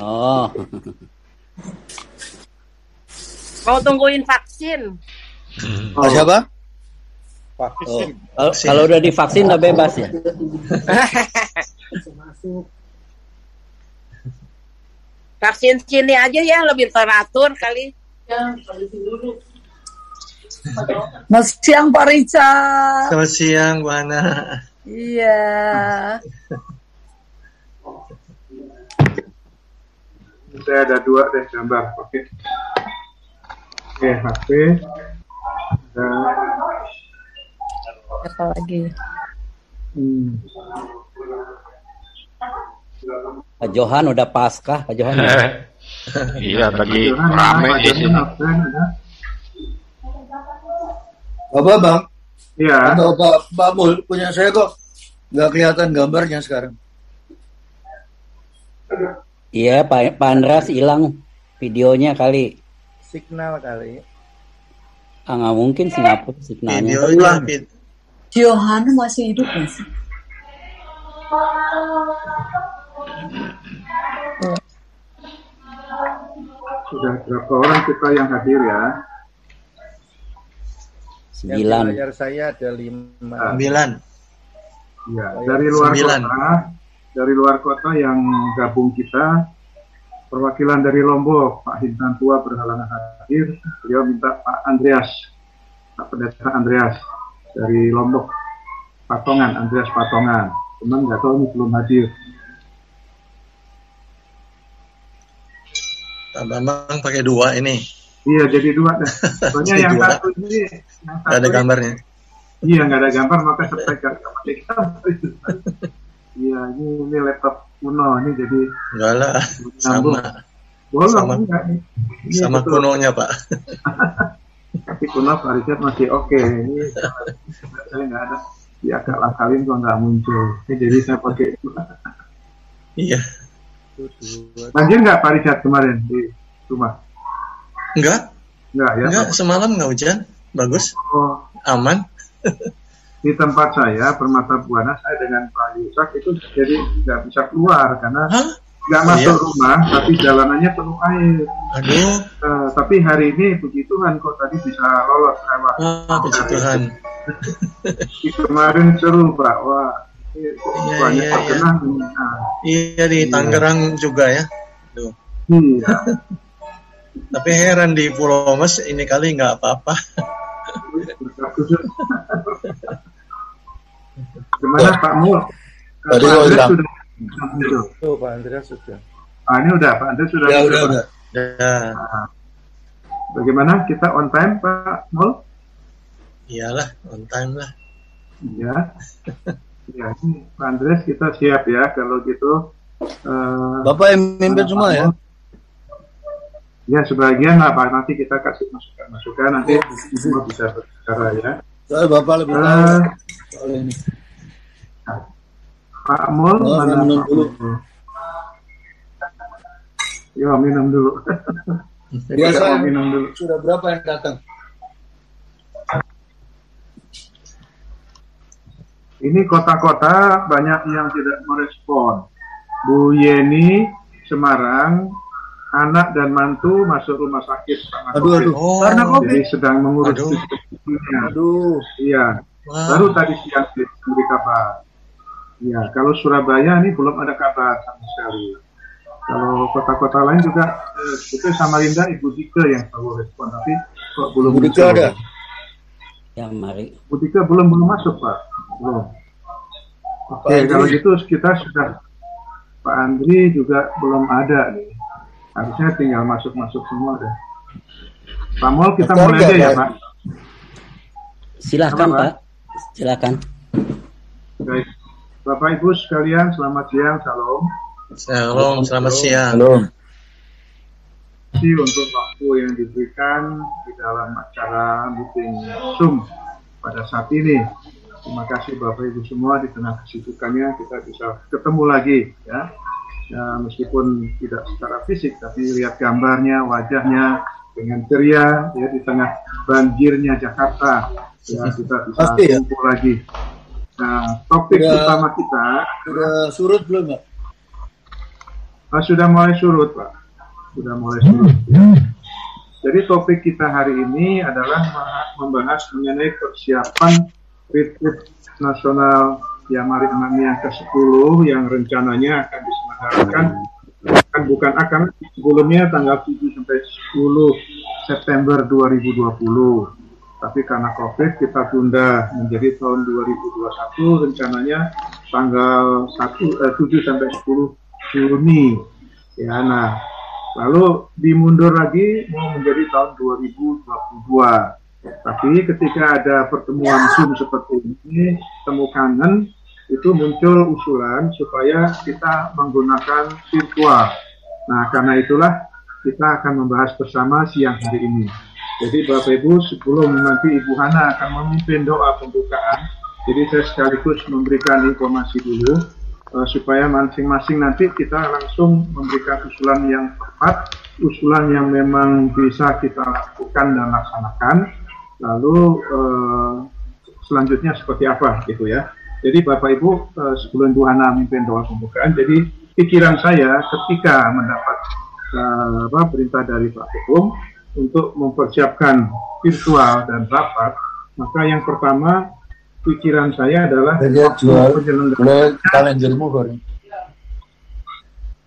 Oh. Mau tungguin vaksin. Oh, siapa? Oh. Kalau udah divaksin udah bebas ya? Vaksin sini aja ya, lebih teratur kali. Selamat siang Pak Richard. Selamat siang Bu Hana. Iya. Saya ada 2 deh gambar. Oke, HP. Apa lagi? Pak Johan udah paskah, Pak Johan. Iya, lagi rame di sini. Bapak Bang. Iya. Atau Pak Mul punya saya kok nggak kelihatan gambarnya sekarang. Iya, Pak Andras hilang videonya kali. Signal kali. Nggak mungkin Singapura signalnya. Videonya Johan masih hidup nggak sih? Sudah berapa orang kita yang hadir ya? 9. Yang belajar saya ada 5. 9. Ya, dari luar 9. kota, dari luar kota yang gabung kita, perwakilan dari Lombok, Pak Hintan Tua berhalangan hadir. Beliau minta Pak Andreas, Pak Pendeta Andreas dari Lombok, Patongan, Andreas Patongan. Cuman nggak tahu ini belum hadir. Pak Bambang pakai 2 ini. Iya, jadi 2. Soalnya yang 2. satu ini, Nggak ada gambarnya. Iya, nggak ada gambar, maka seperti nggak pakai gambar itu. Iya, ini laptop kuno ini jadi. Enggak lah, sama. Sama, sama kunonya Pak. Tapi kuno Pak Richard masih oke. Ini saya nggak ada. Ya agak lakalin kok nggak muncul. Ini jadi saya pakai. Iya. Banjir nggak Pak Richard kemarin di rumah? Enggak ya. Enggak, semalam nggak hujan. Bagus. Oh. Aman. Di tempat saya, Permata Buana, saya dengan Pak Yusak itu jadi nggak bisa keluar karena nggak masuk rumah, tapi jalanannya penuh air. Aduh. Tapi hari ini puji Tuhan kok tadi bisa lolos lewat. Puji Tuhan. Kemarin seru Pak, wah. Banyak terkenang. Iya di Tangerang juga ya. Tuh. Iya. Tapi heran di Pulau Mas ini kali nggak apa-apa. Gimana Pak Mul? Tadi sudah. Tuh Pak Andreas sudah. Ini udah Pak Andreas sudah. Ya udah. Bagaimana kita on time Pak Mul? Iyalah on time lah. Iya. Ya, ini Pak Andreas kita siap ya kalau gitu. Bapak yang mimpin semua ya? Ya sebagian lah Pak, nanti kita kasih masukan nanti semua bisa berbicara ya. Soal Bapak lebih tahu soal ini. Pak Mul, mana minum dulu. Yo minum dulu. Biasa minum dulu. Sudah berapa yang datang? Ini kota-kota banyak yang tidak merespon. Bu Yeni Semarang, anak dan mantu masuk rumah sakit karena COVID. Karena COVID. Jadi sedang mengurus. Iya. Baru tadi siang diberi kabar. Ya, kalau Surabaya ini belum ada kabar sama sekali. Kalau kota-kota lain juga, itu Samarinda Ibu Dika yang selalu respon, tapi kok belum Ibu Dika ada? Ya, mari. Ibu Dika belum masuk Pak. Belum. Oke, kalau gitu kita sudah, Pak Andri juga belum ada nih. Harusnya tinggal masuk-masuk semua deh. Pak Mul, kita mulai aja ya Pak. Silakan Pak. Silakan. Baik. Bapak Ibu sekalian, selamat siang, salam. Shalom, selamat siang. Halo. Terima kasih untuk waktu yang diberikan di dalam acara meeting Zoom pada saat ini. Terima kasih Bapak Ibu semua, di tengah kesibukannya kita bisa ketemu lagi ya. Ya, meskipun tidak secara fisik, tapi lihat gambarnya, wajahnya dengan ceria ya di tengah banjirnya Jakarta. Ya, kita bisa kumpul lagi. Nah, topik utama kita sudah surut belum Pak? Sudah mulai surut, Pak. Sudah mulai surut. Ya. Jadi topik kita hari ini adalah membahas mengenai persiapan retreat nasional Yamari Anania ke-10 yang rencananya akan diselenggarakan sebelumnya tanggal 7 sampai 10 September 2020. Tapi karena COVID kita tunda menjadi tahun 2021, rencananya tanggal 7 sampai 10 Juni. Ya, nah, lalu dimundur lagi mau menjadi tahun 2022. Tapi ketika ada pertemuan Zoom seperti ini, temu kangen, itu muncul usulan supaya kita menggunakan virtual. Nah, karena itulah kita akan membahas bersama siang hari ini. Jadi Bapak Ibu, sebelum nanti Ibu Hana akan memimpin doa pembukaan, jadi saya sekaligus memberikan informasi dulu, supaya masing-masing nanti kita langsung memberikan usulan yang tepat, usulan yang memang bisa kita lakukan dan laksanakan, lalu selanjutnya seperti apa gitu ya. Jadi Bapak Ibu, sebelum Bu Hana memimpin doa pembukaan, jadi pikiran saya ketika mendapat perintah dari Pak Ketum untuk mempersiapkan virtual dan rapat, maka yang pertama pikiran saya adalah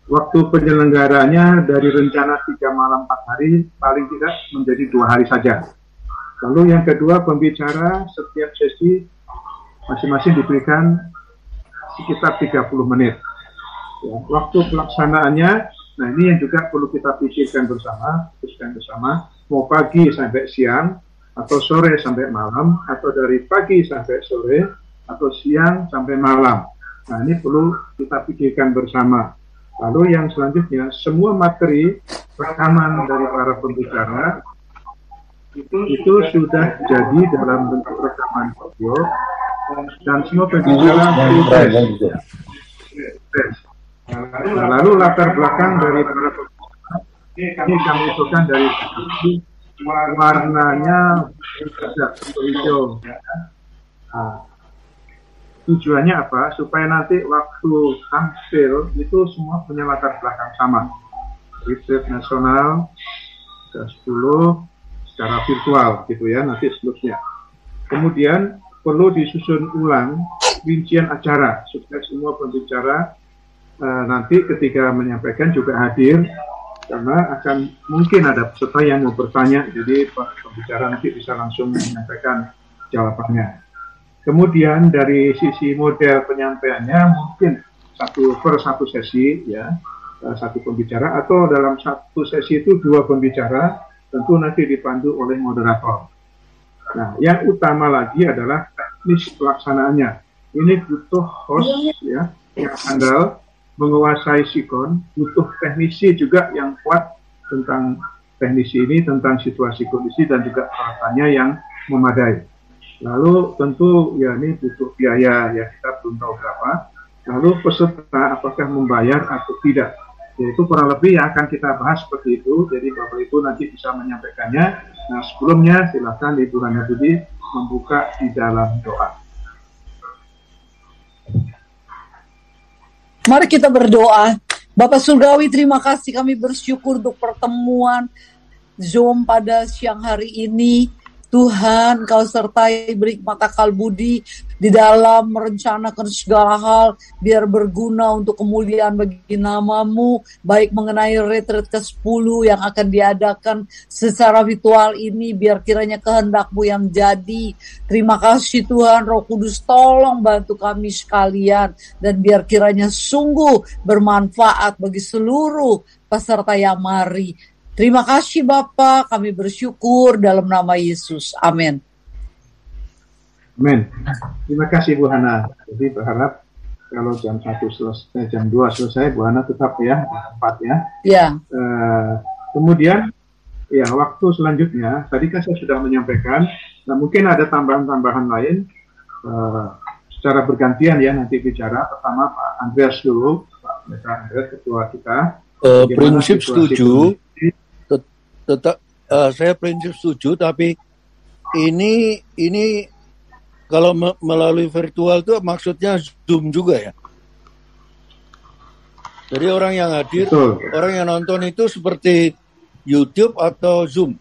waktu penyelenggaranya dari rencana 3 malam 4 hari paling tidak menjadi 2 hari saja. Lalu yang kedua, pembicara setiap sesi masing-masing diberikan sekitar 30 menit. Ya, waktu pelaksanaannya, nah ini yang juga perlu kita pikirkan bersama, mau pagi sampai siang, atau sore sampai malam, atau dari pagi sampai sore, atau siang sampai malam. Nah ini perlu kita pikirkan bersama. Lalu yang selanjutnya, semua materi rekaman dari para pembicara itu sudah jadi dalam bentuk rekaman audio, dan semua pembicara nah, lalu latar belakang dari para pembicara ini kami usulkan dari warnanya hijau. Nah, tujuannya apa? Supaya nanti waktu tampil itu semua punya latar belakang sama. Retreat nasional ke-10 secara virtual gitu ya, nanti seterusnya. Kemudian perlu disusun ulang rincian acara supaya semua pembicara nanti ketika menyampaikan juga hadir, karena akan mungkin ada peserta yang mau bertanya, jadi Pak pembicara nanti bisa langsung menyampaikan jawabannya. Kemudian dari sisi model penyampaiannya mungkin satu sesi ya, satu pembicara, atau dalam satu sesi itu 2 pembicara, tentu nanti dipandu oleh moderator. Nah, yang utama lagi adalah teknis pelaksanaannya. Ini butuh host ya yang handal, menguasai sikon, butuh teknisi juga yang kuat tentang teknisi ini, tentang situasi kondisi dan juga peralatannya yang memadai. Lalu tentu ya ini butuh biaya ya, kita belum tahu berapa. Lalu peserta apakah membayar atau tidak, yaitu kurang lebih yang akan kita bahas seperti itu. Jadi Bapak Ibu nanti bisa menyampaikannya. Nah sebelumnya silakan Ibu Hana Budi membuka di dalam doa. Mari kita berdoa. Bapak Surgawi, terima kasih, kami bersyukur untuk pertemuan Zoom pada siang hari ini. Tuhan, Kau sertai, beri mata akal budi di dalam merencanakan segala hal, biar berguna untuk kemuliaan bagi nama-Mu, baik mengenai retreat ke-10 yang akan diadakan secara virtual ini, biar kiranya kehendak-Mu yang jadi. Terima kasih Tuhan, Roh Kudus tolong bantu kami sekalian, dan biar kiranya sungguh bermanfaat bagi seluruh peserta Yamari. Terima kasih Bapak, kami bersyukur dalam nama Yesus. Amin. Amin. Terima kasih Bu Hana. Jadi berharap kalau jam 1 selesai, jam 2 selesai, Bu Hana tetap ya, 4 ya. Ya. Kemudian, ya waktu selanjutnya, tadi kan saya sudah menyampaikan, nah mungkin ada tambahan-tambahan lain, secara bergantian ya nanti bicara. Pertama Pak Andreas dulu, Pak Andreas Ketua kita. Prinsip setuju. Tetap saya prinsip setuju, tapi ini kalau melalui virtual itu maksudnya Zoom juga ya? Jadi orang yang hadir, Betul. orang yang nonton itu seperti YouTube atau Zoom?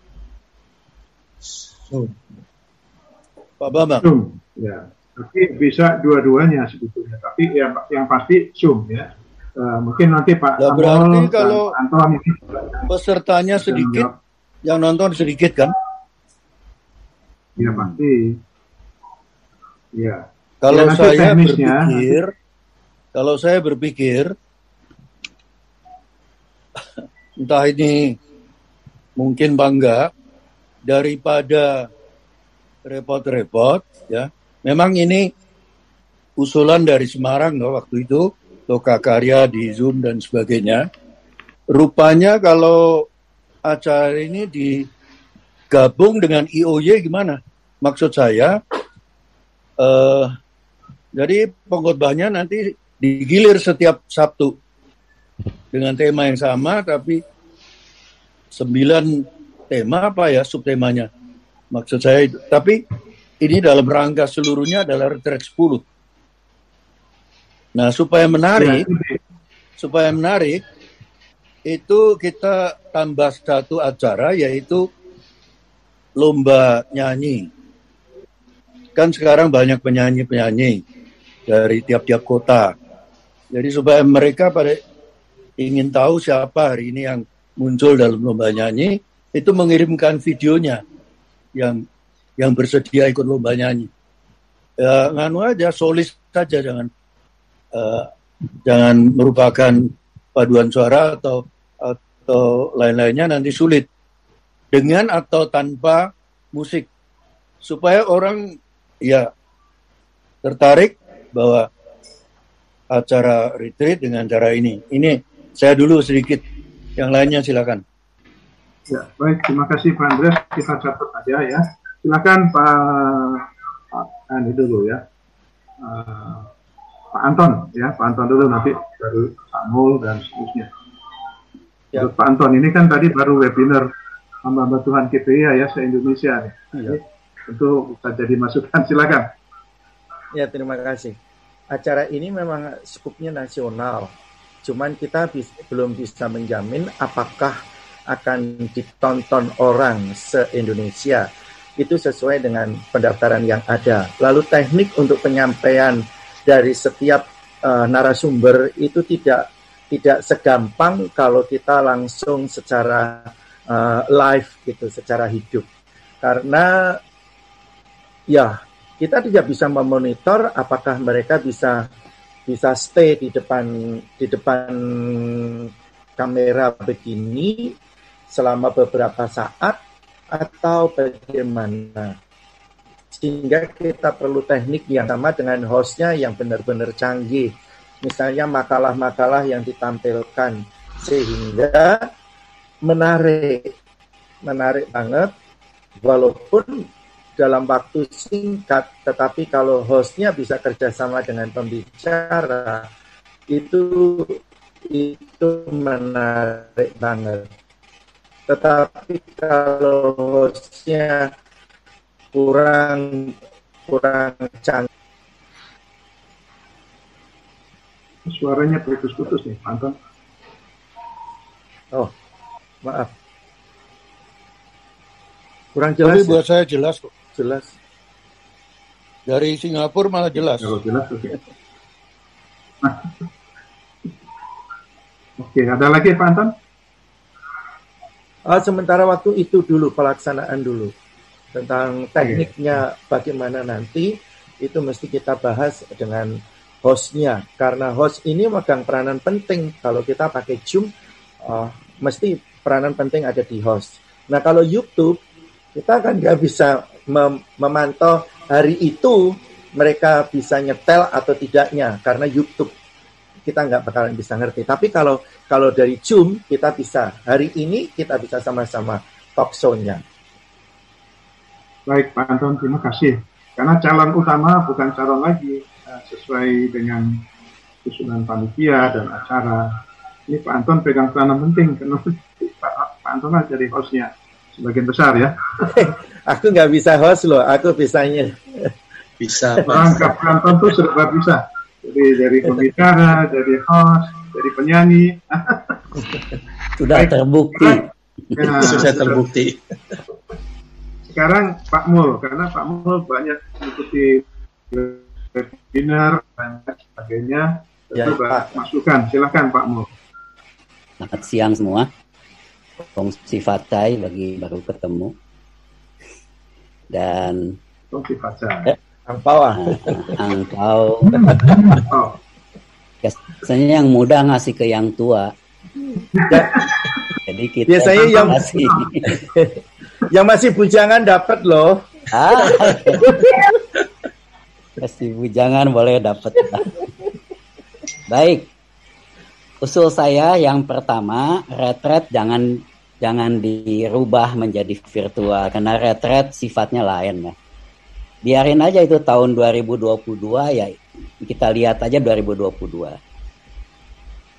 Pak Bambang? Zoom, ya. Tapi bisa dua-duanya sebetulnya. Tapi yang pasti Zoom ya. Mungkin nanti Pak Nah, berarti kalau Anton pesertanya sedikit, yang nonton sedikit kan? Ya pasti. Ya. Kalau Ya, saya berpikir, entah ini mungkin bangga daripada repot-repot, ya. Memang ini usulan dari Semarang waktu itu, Loka Karya di Zoom dan sebagainya. Rupanya kalau acara ini digabung dengan IOY gimana? Maksud saya, jadi pengkhotbahnya nanti digilir setiap Sabtu dengan tema yang sama, tapi 9 tema apa ya subtemanya? Maksud saya itu. Tapi ini dalam rangka seluruhnya adalah retret 10. Nah, supaya menarik, itu kita tambah satu acara, yaitu lomba nyanyi. Kan sekarang banyak penyanyi-penyanyi dari tiap-tiap kota. Jadi supaya mereka pada ingin tahu siapa hari ini yang muncul dalam lomba nyanyi, itu mengirimkan videonya yang bersedia ikut lomba nyanyi. Ya, nganu aja, solis saja, jangan merupakan paduan suara atau lain-lainnya, nanti sulit. Dengan atau tanpa musik. Supaya orang ya tertarik bahwa acara retreat dengan cara ini. Ini saya dulu sedikit, yang lainnya silakan. Ya, baik, terima kasih Pak Andreas. Kita catat aja ya. Silakan Pak ini dulu ya. Pak Anton ya, Pak Anton dulu, nanti baru Pak Mul dan seterusnya. Ya. Pak Anton ini kan tadi baru webinar hamba Tuhan KPI ya se-Indonesia nih. Ya. Tentu bisa jadi masukan, silakan. Ya, terima kasih. Acara ini memang skupnya nasional. Cuman kita belum bisa menjamin apakah akan ditonton orang se-Indonesia. Itu sesuai dengan pendaftaran yang ada. Lalu teknik untuk penyampaian dari setiap narasumber itu tidak segampang kalau kita langsung secara live gitu, secara hidup. Karena ya kita tidak bisa memonitor apakah mereka bisa stay di depan kamera begini selama beberapa saat atau bagaimana. Sehingga kita perlu teknik yang sama dengan hostnya yang benar-benar canggih. Misalnya makalah-makalah yang ditampilkan sehingga menarik banget walaupun dalam waktu singkat, tetapi kalau hostnya bisa kerjasama dengan pembicara itu menarik banget. Tetapi kalau hostnya kurang canggih. Suaranya putus-putus nih, Anton. Oh, maaf. Kurang jelas. Tapi buat saya jelas kok. Jelas. Dari Singapura malah jelas. Kalau jelas, oke. Oke, ada lagi Pak Anton? Sementara waktu itu dulu, pelaksanaan dulu. Tentang tekniknya bagaimana nanti, itu mesti kita bahas dengan hostnya. Karena host ini memegang peranan penting. Kalau kita pakai Zoom, mesti peranan penting ada di host. Nah kalau YouTube, kita kan nggak bisa memantau hari itu mereka bisa nyetel atau tidaknya karena YouTube kita nggak bakalan bisa ngerti. Tapi kalau dari Zoom kita bisa hari ini kita bisa sama-sama talk show-nya. Baik Pak Anton, terima kasih. Karena calon utama bukan calon lagi sesuai dengan usulan panitia dan acara. Ini Pak Anton pegang peranan penting karena Pak Anton lah jadi hostnya. Sebagian besar ya. Aku nggak bisa host loh, aku bisanya. Bisa. Rangkap Anton tuh serba bisa. Jadi dari pembicara, dari host, dari penyanyi. Sudah terbukti. Ya, Sudah terbukti. Sekarang Pak Mul, karena Pak Mul banyak mengikuti webinar dan sebagainya. Ya, Tentu Pak. masukan, silakan Pak Mul. Selamat siang semua. Kongsi Fatai bagi baru ketemu. Dan Kongsi Fatai. Angpau. angpau. Oh, Biasanya yang muda ngasih ke yang tua. Jadi kita Biasanya yang kasih. yang masih bujangan dapat loh. Kasih bujangan boleh dapat. Baik. Usul saya yang pertama, retret jangan dirubah menjadi virtual karena retret sifatnya lain ya. Biarin aja itu tahun 2022 ya, kita lihat aja 2022.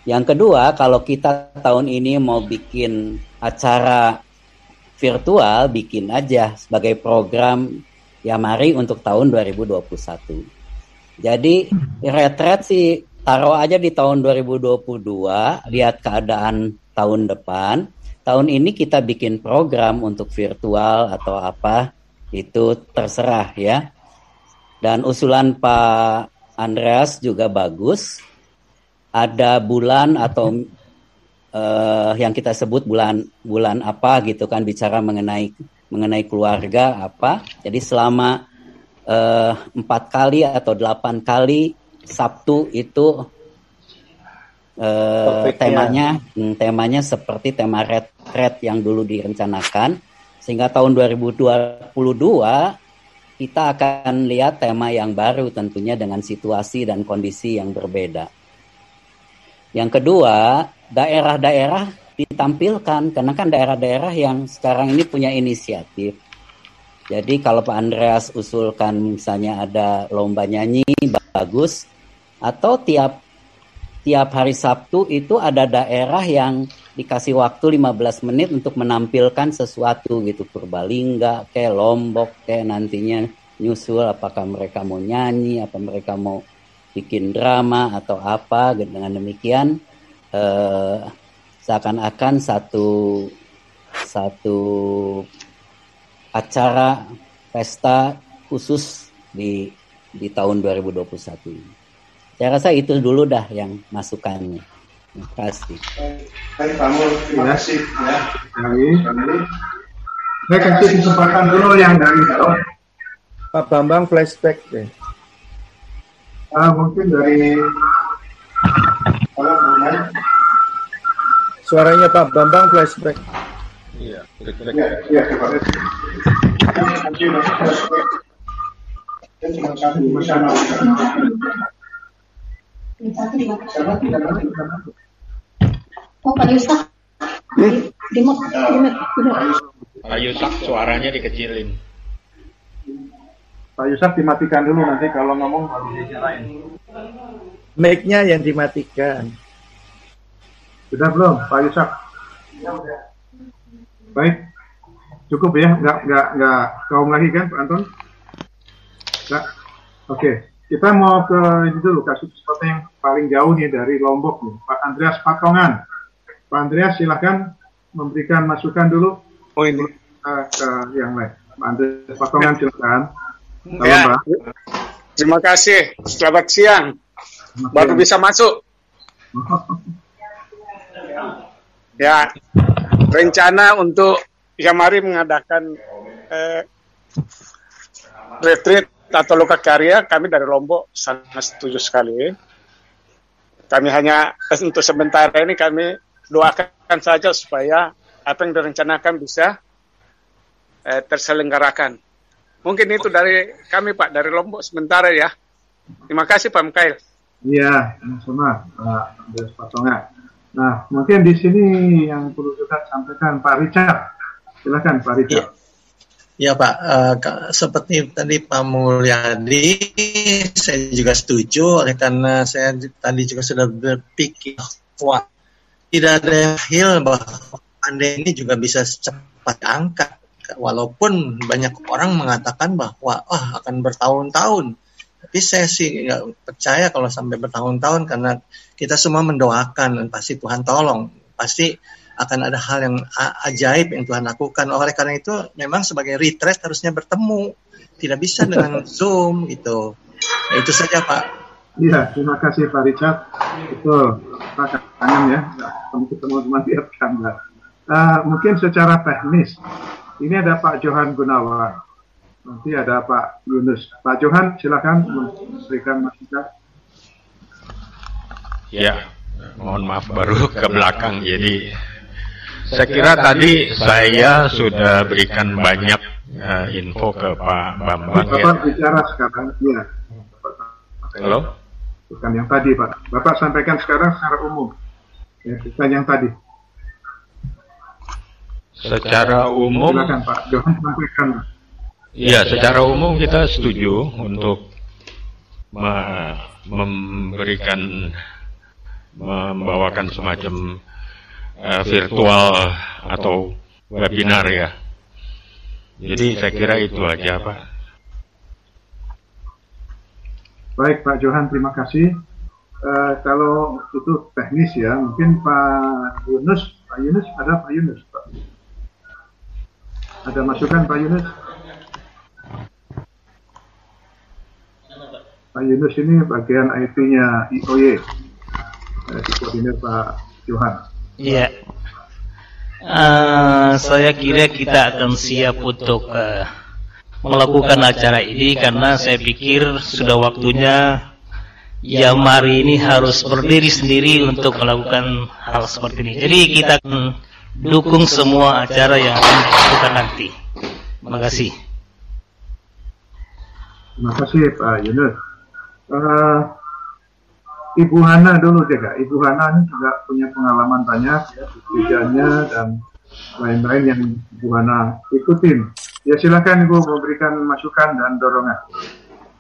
Yang kedua, kalau kita tahun ini mau bikin acara virtual, bikin aja sebagai program ya mari untuk tahun 2021. Jadi retret sih taruh aja di tahun 2022, lihat keadaan tahun depan. Tahun ini kita bikin program untuk virtual atau apa, itu terserah ya. Dan usulan Pak Andreas juga bagus. Ada bulan atau yang kita sebut bulan apa gitu kan, bicara mengenai keluarga apa. Jadi selama 4 kali atau 8 kali Sabtu itu temanya seperti tema retret yang dulu direncanakan, sehingga tahun 2022 kita akan lihat tema yang baru tentunya dengan situasi dan kondisi yang berbeda. Yang kedua, daerah-daerah ditampilkan, karena kan daerah-daerah yang sekarang ini punya inisiatif. Jadi kalau Pak Andreas usulkan misalnya ada lomba nyanyi, bagus. Atau tiap hari Sabtu itu ada daerah yang dikasih waktu 15 menit untuk menampilkan sesuatu gitu. Purbalingga, kayak Lombok, kayak nantinya nyusul apakah mereka mau nyanyi, apa mereka mau bikin drama atau apa. Dengan demikian seakan-akan satu acara pesta khusus di tahun 2021 ini. Saya rasa itu dulu dah yang masukannya. Terima kasih. Baik, Pak Mul, terima kasih ya. Saya kasih kesempatan dulu yang dari bawah. Pak Bambang flashback deh. Mungkin dari Suaranya Pak Bambang flashback. Iya, ya, coba. Oh, Pak Yusak. Pak Yusak suaranya dikecilin. Pak Yusak dimatikan dulu, nanti kalau ngomong baru dinyalain. Mic-nya yang dimatikan. Sudah belum, Pak Yusak? Baik, cukup ya, nggak kaum lagi kan, Pak Anton? Nggak. Oke, kita mau ke ini dulu, kasus sesuatu yang paling jauh nih dari Lombok nih, Pak Andreas Patongan. Pak Andreas silahkan memberikan masukan dulu. Oh ini ke yang lain. Pak Andreas Patongan silakan. Ya, terima kasih. Selamat siang. Baru bisa masuk. Ya, rencana untuk Yamari mengadakan retreat atau loka karya, kami dari Lombok sangat setuju sekali. Kami hanya untuk sementara ini kami doakan saja supaya apa yang direncanakan bisa terselenggarakan. Mungkin itu dari kami Pak, dari Lombok sementara ya. Terima kasih Pak Mikail. Iya, sama Pak Andreas Patongan. Nah, mungkin di sini yang perlu kita sampaikan Pak Richard. Silakan Pak Richard. Ya Pak, seperti tadi Pak Mulyadi, saya juga setuju oleh karena saya tadi juga sudah berpikir bahwa tidak ada yang hil bahwa pandemi ini juga bisa cepat diangkat. Walaupun banyak orang mengatakan bahwa akan bertahun-tahun Tapi saya sih nggak percaya kalau sampai bertahun-tahun, karena kita semua mendoakan dan pasti Tuhan tolong, pasti akan ada hal yang ajaib yang Tuhan lakukan. Oleh karena itu memang sebagai retreat harusnya bertemu, tidak bisa dengan Zoom gitu. Nah, itu saja Pak. Iya, terima kasih Pak Richard. Betul, Pak kangen ya, teman-teman lihat gambar. Mungkin secara teknis, ini ada Pak Johan Gunawan, nanti ada Pak Yunus. Pak Johan, silakan memberikan masukan. Ya, mohon maaf baru ke belakang. Jadi saya kira tadi saya sudah berikan banyak info ke Pak Bambang. Bapak bicara sekarang, ya. Halo? Bukan yang tadi Pak. Bapak sampaikan sekarang secara umum. Ya, bukan yang tadi. Secara umum. Silakan Pak Johan sampaikan. Ya, secara umum kita setuju untuk membawakan semacam virtual atau webinar ya. Jadi saya kira itu aja Pak. Baik Pak Johan, terima kasih. Kalau itu teknis ya, mungkin Pak Yunus, ada Pak Yunus Pak. Ada masukan Pak Yunus? Pak Yunus ini bagian IT-nya IOY, koordinir Pak Johan. Iya. Saya kira kita akan siap untuk melakukan acara ini, karena saya pikir sudah waktunya Jamari ini harus berdiri sendiri untuk melakukan hal seperti ini. Jadi kita akan dukung semua acara yang akan dilakukan nanti. Terima kasih. Terima kasih Pak Yunus. Ibu Hana dulu juga. Ibu Hana ini juga punya pengalaman banyak ya, kerjanya dan lain-lain yang Ibu Hana ikutin. Ya silakan Ibu memberikan masukan dan dorongan.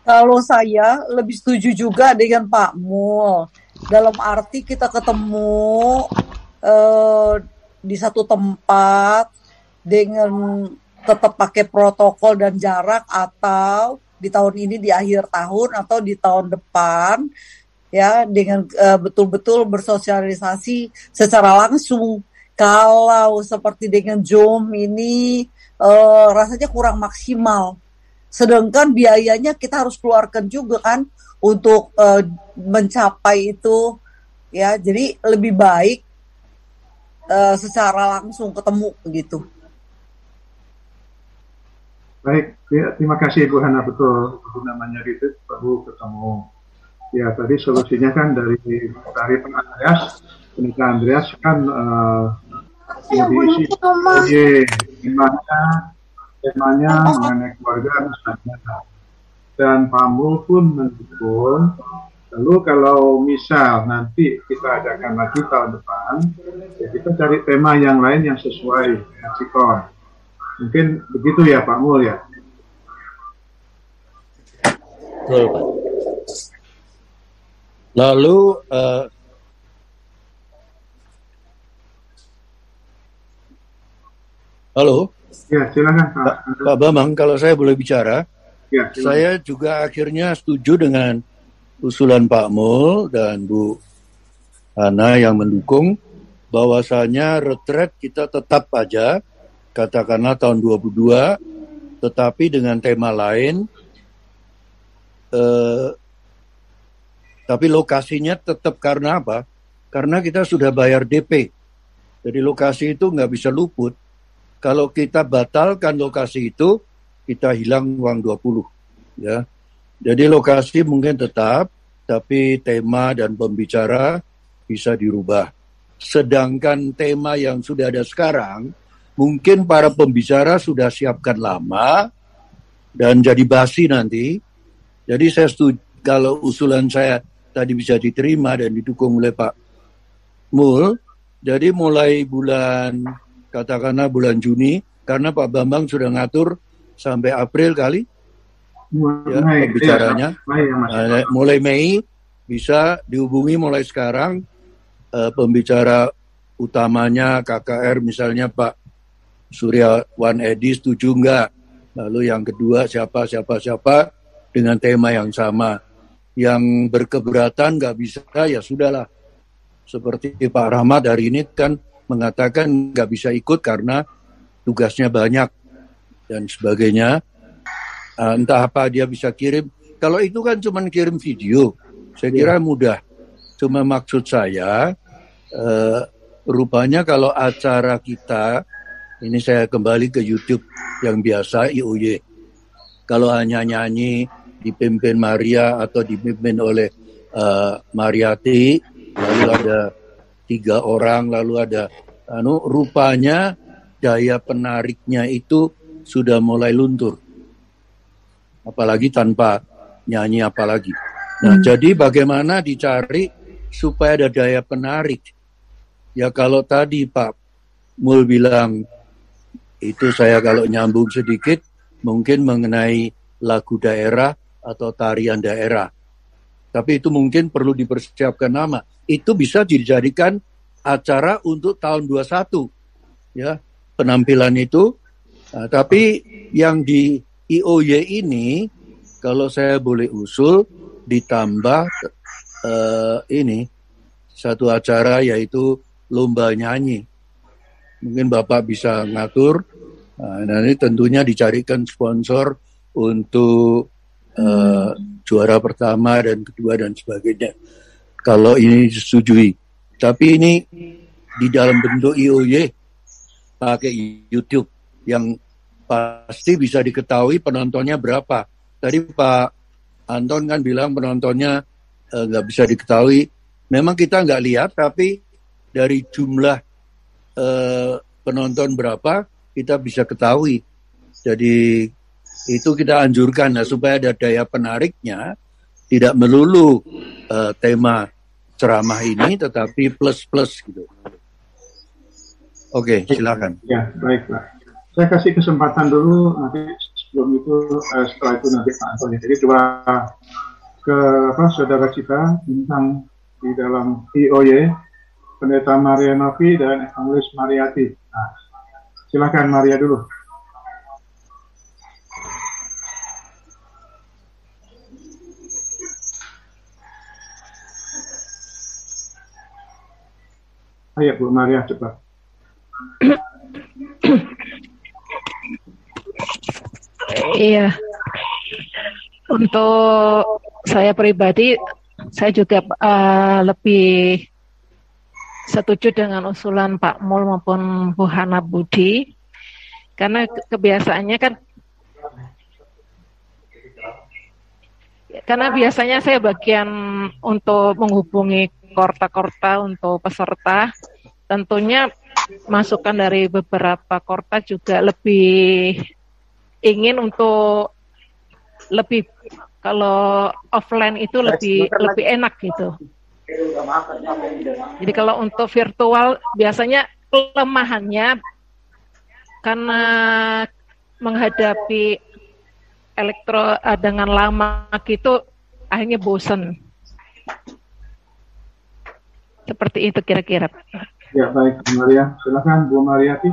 Kalau saya lebih setuju juga dengan Pak Mul. Dalam arti kita ketemu di satu tempat dengan tetap pakai protokol dan jarak, atau di tahun ini di akhir tahun atau di tahun depan ya, dengan betul-betul bersosialisasi secara langsung. Kalau seperti dengan Zoom ini rasanya kurang maksimal. Sedangkan biayanya kita harus keluarkan juga kan untuk mencapai itu ya. Jadi lebih baik secara langsung ketemu gitu. Baik, ya, terima kasih Ibu Hana, betul namanya itu baru ketemu. Ya tadi solusinya kan dari Pak Andreas, Penika Andreas kan diisi temanya mengenai keluarga misalnya, dan Pak Mul pun mendukung. Lalu kalau misal nanti kita adakan lagi tahun depan, ya kita cari tema yang lain yang sesuai dengan sikon. Mungkin begitu ya Pak Mul ya. Betul Pak. Lalu halo. Ya silakan Pak Bambang, kalau saya boleh bicara. Ya, saya juga akhirnya setuju dengan usulan Pak Mul dan Bu Hana yang mendukung bahwasanya retret kita tetap aja, katakanlah tahun 2022, tetapi dengan tema lain, tapi lokasinya tetap. Karena apa? Karena kita sudah bayar DP, jadi lokasi itu nggak bisa luput. Kalau kita batalkan lokasi itu, kita hilang uang 20, ya. Jadi lokasi mungkin tetap, tapi tema dan pembicara bisa dirubah. Sedangkan tema yang sudah ada sekarang, mungkin para pembicara sudah siapkan lama dan jadi basi nanti. Jadi saya setuju kalau usulan saya tadi bisa diterima dan didukung oleh Pak Mul. Jadi mulai katakanlah bulan Juni, karena Pak Bambang sudah ngatur sampai April kali ya, pembicaranya. Mulai Mei bisa dihubungi mulai sekarang. Pembicara utamanya KKR misalnya Pak Suryawan Edi, setuju enggak? Lalu yang kedua siapa, dengan tema yang sama. Yang berkeberatan nggak bisa, ya sudahlah. Seperti Pak Rahmat hari ini kan mengatakan nggak bisa ikut karena tugasnya banyak dan sebagainya. Entah apa dia bisa kirim. Kalau itu kan cuma kirim video, saya kira mudah. Cuma maksud saya, rupanya kalau acara kita, ini saya kembali ke YouTube yang biasa, IOY. Kalau hanya nyanyi, dipimpin Maria atau dipimpin oleh Mariati, lalu ada 3 orang, lalu ada, rupanya daya penariknya itu sudah mulai luntur. Apalagi tanpa nyanyi apalagi. Nah, jadi bagaimana dicari supaya ada daya penarik? Ya kalau tadi Pak Mul bilang, itu saya kalau nyambung sedikit, mungkin mengenai lagu daerah atau tarian daerah. Tapi itu mungkin perlu dipersiapkan nama. Itu bisa dijadikan acara untuk tahun 21. Ya, penampilan itu. Nah, tapi yang di IOY ini, kalau saya boleh usul, ditambah ini, satu acara yaitu lomba nyanyi. Mungkin Bapak bisa ngatur. Nah, ini tentunya dicarikan sponsor untuk juara pertama dan kedua dan sebagainya. Kalau ini disetujui. Tapi ini di dalam bentuk IOY pakai YouTube yang pasti bisa diketahui penontonnya berapa. Tadi Pak Anton kan bilang penontonnya nggak bisa diketahui. Memang kita nggak lihat, tapi dari jumlah penonton berapa kita bisa ketahui. Jadi itu kita anjurkan supaya ada daya penariknya, tidak melulu tema ceramah ini, tetapi plus-plus gitu. Oke, silakan. Ya, baik Pak. Saya kasih kesempatan dulu, nanti sebelum itu, setelah itu nanti Pak Antoni. Jadi coba ke saudara kita bintang di dalam IOY, Pendeta Maria Novi dan Evangelis Mariati. Nah, silakan Maria dulu. Ayo Bu Maria, cepat. Iya, untuk saya pribadi, saya juga lebih setuju dengan usulan Pak Mul maupun Bu Hana Budi, karena kebiasaannya kan, karena biasanya saya bagian untuk menghubungi korta-korta untuk peserta, tentunya masukan dari beberapa korta juga lebih ingin untuk lebih, kalau offline itu lebih enak gitu. Jadi kalau untuk virtual biasanya kelemahannya karena menghadapi dengan lama gitu akhirnya bosen. Seperti itu kira-kira. Ya baik Bu Maria, silakan Bu Mariati.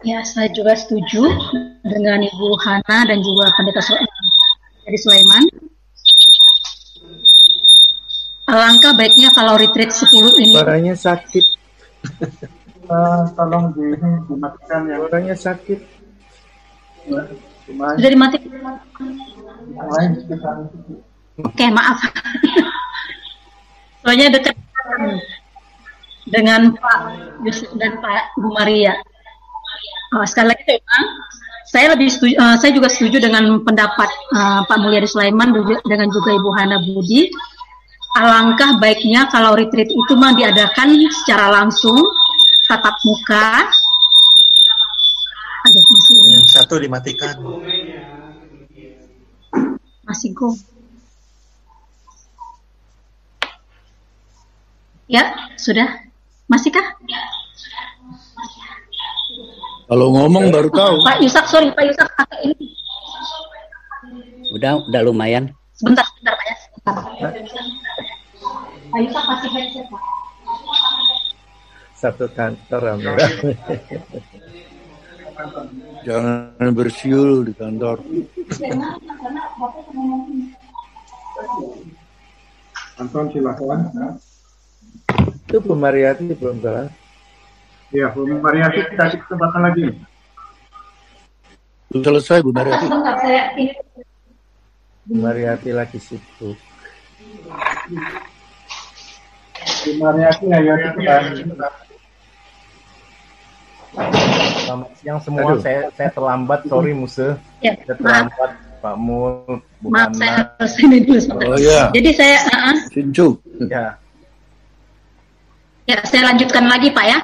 Ya, saya juga setuju dengan Ibu Hana dan juga Pendeta dari Sulaiman. Alangkah baiknya kalau retreat 10 ini. Suaranya sakit. Tolong dimatikan ya. Suaranya sakit. Sudah dimatikan. Yang lain sekitar. Oke, maaf. Soalnya dekat dengan Pak Yusuf dan Pak Bu Maria. Sekali lagi memang saya lebih setuju, saya juga setuju dengan pendapat Pak Mulyadi Sulaiman dengan juga Ibu Hana Budi. Alangkah baiknya kalau retreat itu mah diadakan secara langsung, tatap muka. Aduh, masih. Yang satu dimatikan. Masih go. Ya, sudah. Masihkah? Kalau ngomong baru tahu. Pak Yusak, sorry Pak Yusak, pakai ini. Udah lumayan. Sebentar Pak ya. Pak Yusak pakai headset Pak. Satu kantor Jangan bersiul di kantor. Anton silakan. Itu Bu Mariati belum salah. Ya, Bu Mariati kasih kesempatan lagi. Selesai Bu Mariati. Bu Mariati lagi sibuk. Bu Mariati ayo cepetan. Selamat siang semua. Saya terlambat, sorry Musa. Ya, saya terlambat Pak Mul, Bu Maaf, saya Hana. harus ini dulu. Oh iya. Jadi saya Sincu. Ya. Ya, saya lanjutkan lagi Pak ya.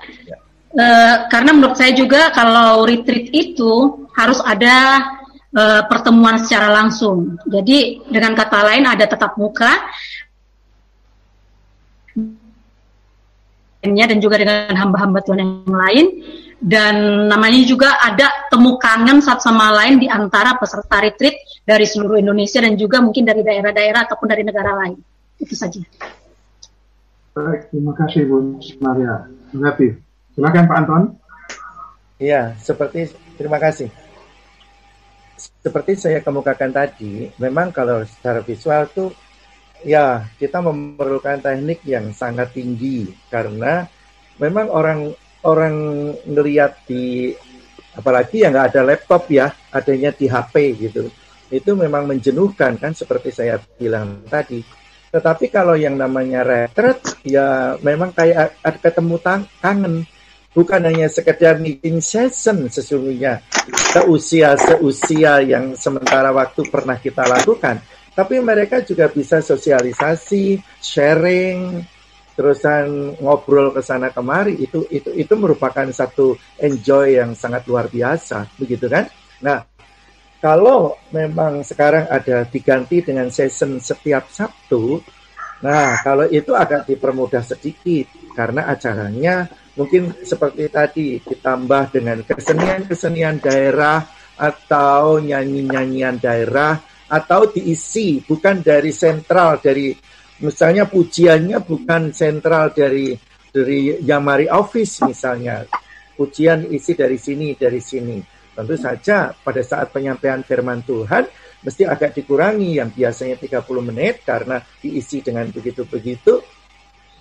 Karena menurut saya juga kalau retreat itu harus ada pertemuan secara langsung. Jadi dengan kata lain ada tatap muka dan juga dengan hamba-hamba Tuhan yang lain, dan namanya juga ada temu kangen satu sama lain di antara peserta retreat dari seluruh Indonesia dan juga mungkin dari daerah-daerah ataupun dari negara lain. Itu saja. Baik, terima kasih Bu Maria. Berarti, silakan Pak Anton. Iya, terima kasih. Seperti saya kemukakan tadi, memang kalau secara visual tuh ya kita memerlukan teknik yang sangat tinggi karena memang orang ngelihat di, apalagi yang nggak ada laptop ya, adanya di HP gitu, itu memang menjenuhkan kan seperti saya bilang tadi. Tetapi kalau yang namanya retreat, ya memang kayak ada ketemu kangen. Bukan hanya sekedar meeting session sesungguhnya. Seusia yang sementara waktu pernah kita lakukan. Tapi mereka juga bisa sosialisasi, sharing, terusan ngobrol ke sana kemari. Itu merupakan satu enjoy yang sangat luar biasa. Begitu kan? Nah, kalau memang sekarang ada diganti dengan session setiap Sabtu, nah kalau itu agak dipermudah sedikit karena acaranya mungkin seperti tadi ditambah dengan kesenian-kesenian daerah atau nyanyi-nyanyian daerah atau diisi bukan dari sentral dari misalnya pujiannya bukan sentral dari Yamari Office misalnya, pujian isi dari sini. Tentu saja pada saat penyampaian firman Tuhan mesti agak dikurangi yang biasanya 30 menit karena diisi dengan begitu-begitu,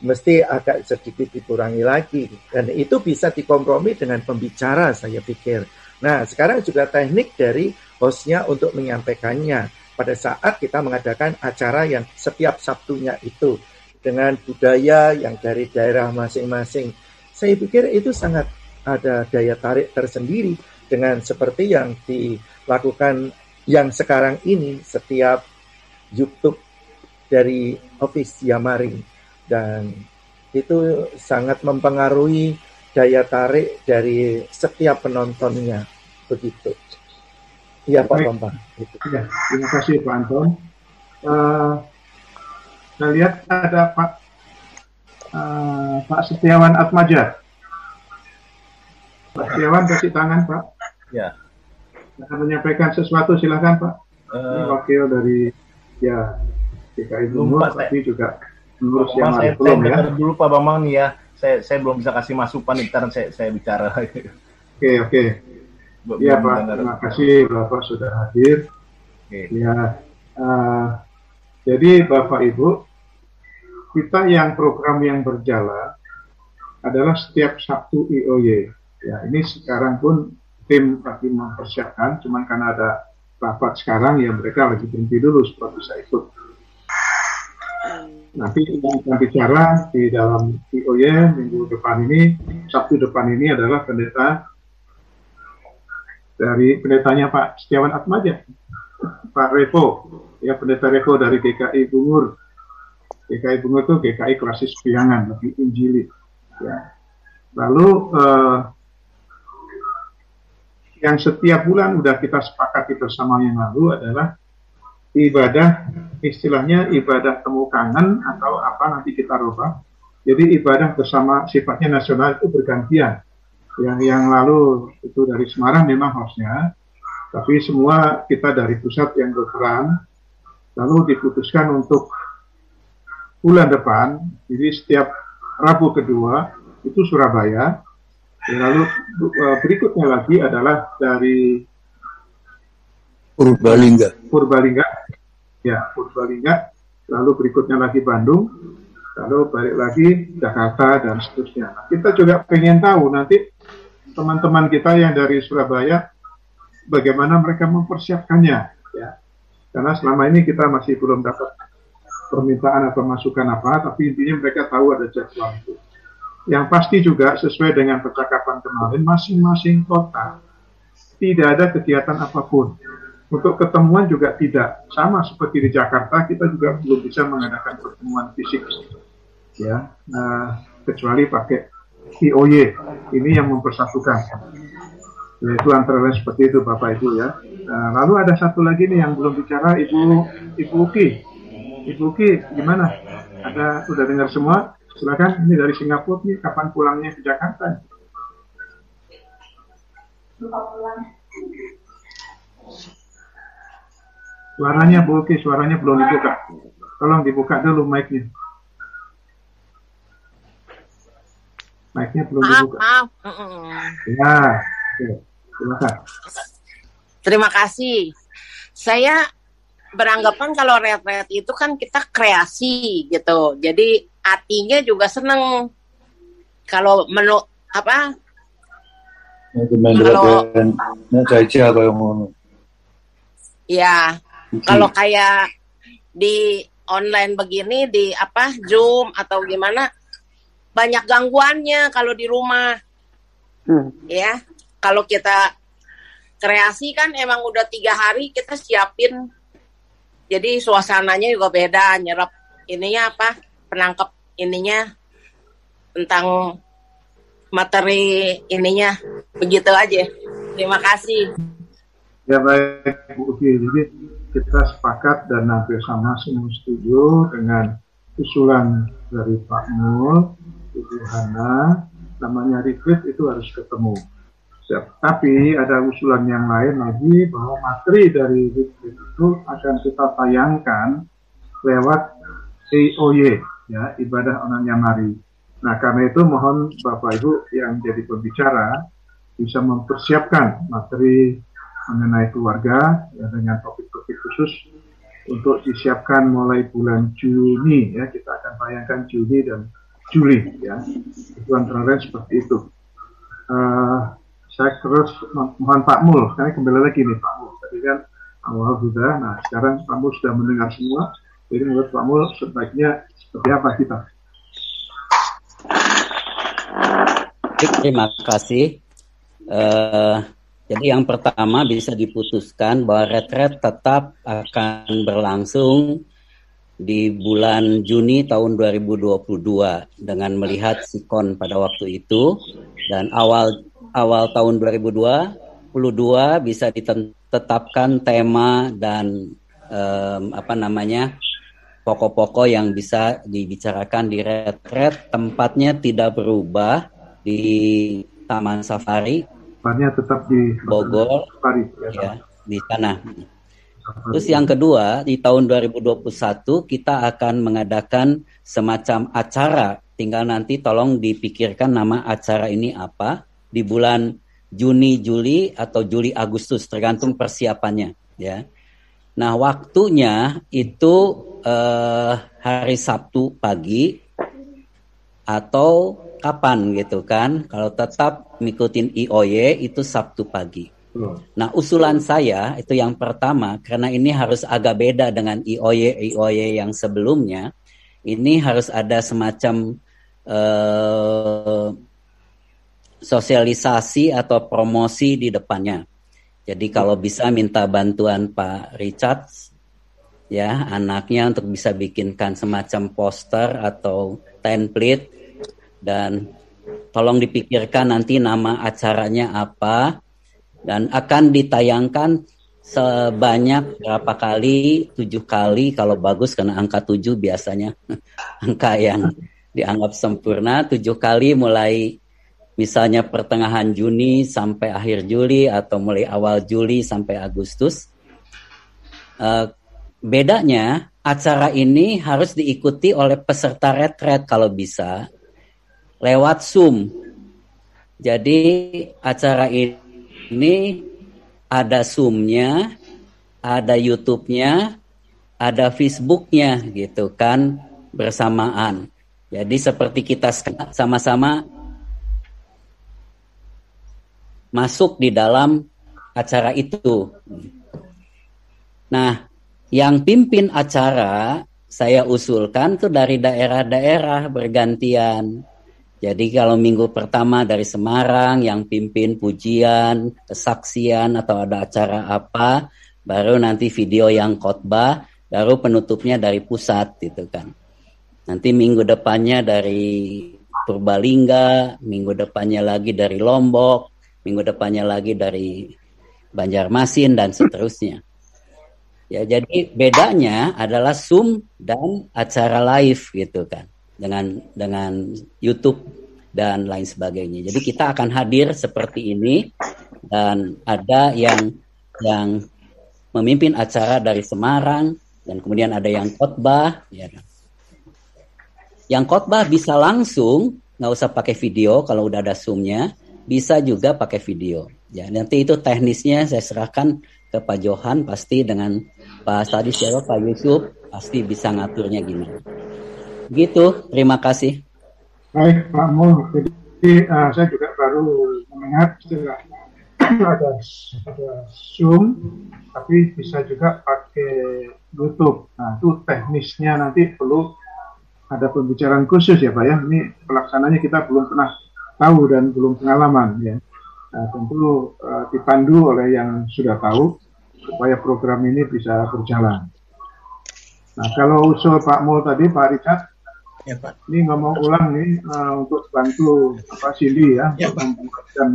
mesti agak sedikit dikurangi lagi. Dan itu bisa dikompromi dengan pembicara saya pikir. Nah sekarang juga teknik dari hostnya untuk menyampaikannya pada saat kita mengadakan acara yang setiap Sabtunya itu dengan budaya yang dari daerah masing-masing. Saya pikir itu sangat ada daya tarik tersendiri dengan seperti yang dilakukan yang sekarang ini setiap YouTube dari Office Yamari, dan itu sangat mempengaruhi daya tarik dari setiap penontonnya begitu. Iya Pak Bambang. Ya, terima kasih Pak Anton. Saya lihat ada Pak Setiawan Atmaja. Pak Setiawan kasih tangan Pak. Ya. Akan menyampaikan sesuatu, silakan Pak. Ini wakil dari DKI Bungur, tapi juga mengurus yang lain belum ya. Dulu Pak Bambang nih ya, saya belum bisa kasih masukan nih, ntar saya bicara. Oke. Iya Pak, terima kasih Bapak sudah hadir. Ya, jadi Bapak Ibu, kita yang program yang berjalan adalah setiap Sabtu IOY. Ya, ini sekarang pun tim lagi mempersiapkan, cuman karena ada rapat sekarang ya mereka lagi berhenti dulu supaya bisa ikut. Nanti yang akan bicara di dalam IOY minggu depan ini, Sabtu depan ini adalah pendetanya Pak Setiawan Atmaja, Pak Revo, ya pendeta Revo dari GKI Bungur. GKI Bungur itu GKI Klasis Piangan, lebih Injili. Ya. Lalu yang setiap bulan udah kita sepakati bersama yang lalu adalah ibadah, istilahnya ibadah temu kangen atau apa nanti kita rubah. Jadi ibadah bersama sifatnya nasional itu bergantian. Yang lalu itu dari Semarang memang hostnya, tapi semua kita dari pusat yang berperan. Lalu diputuskan untuk bulan depan, jadi setiap Rabu kedua itu Surabaya, Lalu berikutnya lagi adalah dari Purbalingga. Lalu berikutnya lagi Bandung, lalu balik lagi Jakarta dan seterusnya. Nah, kita juga pengen tahu nanti teman-teman kita yang dari Surabaya bagaimana mereka mempersiapkannya, ya. Karena selama ini kita masih belum dapat permintaan atau masukan apa, tapi intinya mereka tahu ada jadwal itu. Yang pasti juga sesuai dengan percakapan kemarin, masing-masing kota tidak ada kegiatan apapun. Untuk ketemuan juga tidak. Sama seperti di Jakarta, kita juga belum bisa mengadakan pertemuan fisik, ya, kecuali pakai IOY. Ini yang mempersatukan. Yaitu antara lain seperti itu, Bapak Ibu, ya. Lalu ada satu lagi nih yang belum bicara, Ibu Uki. Ibu Uki, gimana? Sudah dengar semua? Silakan. Ini dari Singapura nih. Kapan pulangnya ke Jakarta? Suaranya Bu Uki, suaranya belum dibuka. Tolong dibuka dulu mic-nya. Mic-nya belum dibuka. Maaf. Ya, oke. Silakan. Terima kasih. Saya beranggapan kalau retret itu kan kita kreasi gitu. Jadi artinya juga seneng. Kalau ya, kalau kayak di online begini, di Zoom atau gimana, banyak gangguannya kalau di rumah. Ya, kalau kita kreasi kan emang udah 3 hari kita siapin. Jadi suasananya juga beda, nyerap ininya penangkap ininya tentang materi ininya. Begitu aja. Terima kasih. Ya baik Bu Uki, jadi kita sepakat dan hampir sama semua setuju dengan usulan dari Pak Mul, Ibu Hana, namanya retreat itu harus ketemu. Tapi ada usulan yang lain lagi bahwa materi dari retreat itu akan kita tayangkan lewat IOY, ya, ibadah onanya mari. Nah, karena itu mohon Bapak Ibu yang jadi pembicara bisa mempersiapkan materi mengenai keluarga, ya, dengan topik-topik khusus untuk disiapkan mulai bulan Juni, ya, kita akan tayangkan Juni dan Juli, ya, itu antara lain seperti itu. Saya terus mohon Pak Mul, karena kembali lagi nih Pak Mul, tadi kan awal sudah, nah sekarang Pak Mul sudah mendengar semua, jadi menurut Pak Mul sebaiknya seperti apa kita? Terima kasih. Jadi yang pertama bisa diputuskan bahwa retret tetap akan berlangsung di bulan Juni tahun 2022 dengan melihat sikon pada waktu itu, dan awal tahun 2022 bisa ditetapkan tema dan pokok-pokok yang bisa dibicarakan di retret. Tempatnya tidak berubah di Taman Safari. Tempatnya tetap di Bogor, ya, di sana. Terus yang kedua, di tahun 2021 kita akan mengadakan semacam acara. Tinggal nanti tolong dipikirkan nama acara ini apa. Di bulan Juni, Juli, atau Juli, Agustus, tergantung persiapannya. Ya. Nah, waktunya itu hari Sabtu pagi atau kapan gitu kan. Kalau tetap ngikutin IOY itu Sabtu pagi. Nah, usulan saya itu yang pertama, karena ini harus agak beda dengan IOY yang sebelumnya. Ini harus ada semacam sosialisasi atau promosi di depannya. Jadi kalau bisa minta bantuan Pak Richard, ya, anaknya untuk bisa bikinkan semacam poster atau template, dan tolong dipikirkan nanti nama acaranya apa, dan akan ditayangkan sebanyak berapa kali, 7 kali kalau bagus, karena angka 7 biasanya angka yang dianggap sempurna. 7 kali mulai misalnya pertengahan Juni sampai akhir Juli, atau mulai awal Juli sampai Agustus. Bedanya acara ini harus diikuti oleh peserta retret kalau bisa lewat Zoom. Jadi acara ini ada Zoom-nya, ada YouTube-nya, ada Facebook-nya gitu kan bersamaan. Jadi seperti kita sama-sama masuk di dalam acara itu. Nah, yang pimpin acara saya usulkan tuh dari daerah-daerah bergantian. Jadi kalau minggu pertama dari Semarang yang pimpin pujian, kesaksian atau ada acara apa, baru nanti video yang khotbah, baru penutupnya dari pusat gitu kan. Nanti minggu depannya dari Purbalingga, minggu depannya lagi dari Lombok, minggu depannya lagi dari Banjarmasin dan seterusnya. Ya, jadi bedanya adalah Zoom dan acara live gitu kan. Dengan YouTube dan lain sebagainya. Jadi kita akan hadir seperti ini dan ada yang memimpin acara dari Semarang dan kemudian ada yang khotbah. Ya. Yang khotbah bisa langsung, nggak usah pakai video kalau udah ada Zoom-nya, bisa juga pakai video. Ya, nanti itu teknisnya saya serahkan ke Pak Johan pasti dengan Pak Sadis ya, Pak Yusuf pasti bisa ngaturnya gimana. Gitu, terima kasih. Baik, Pak Mul. Jadi saya juga baru mendengar istilah ada Zoom, tapi bisa juga pakai YouTube. Nah, itu teknisnya nanti perlu ada pembicaraan khusus ya Pak ya. Ini pelaksananya kita belum pernah tahu dan belum pengalaman ya. Nah, tentu dipandu oleh yang sudah tahu supaya program ini bisa berjalan. Nah, kalau usul Pak Mul tadi, Pak Richard, ya, Pak. Ini ngomong ulang nih untuk bantu Cindy ya, untuk membuatkan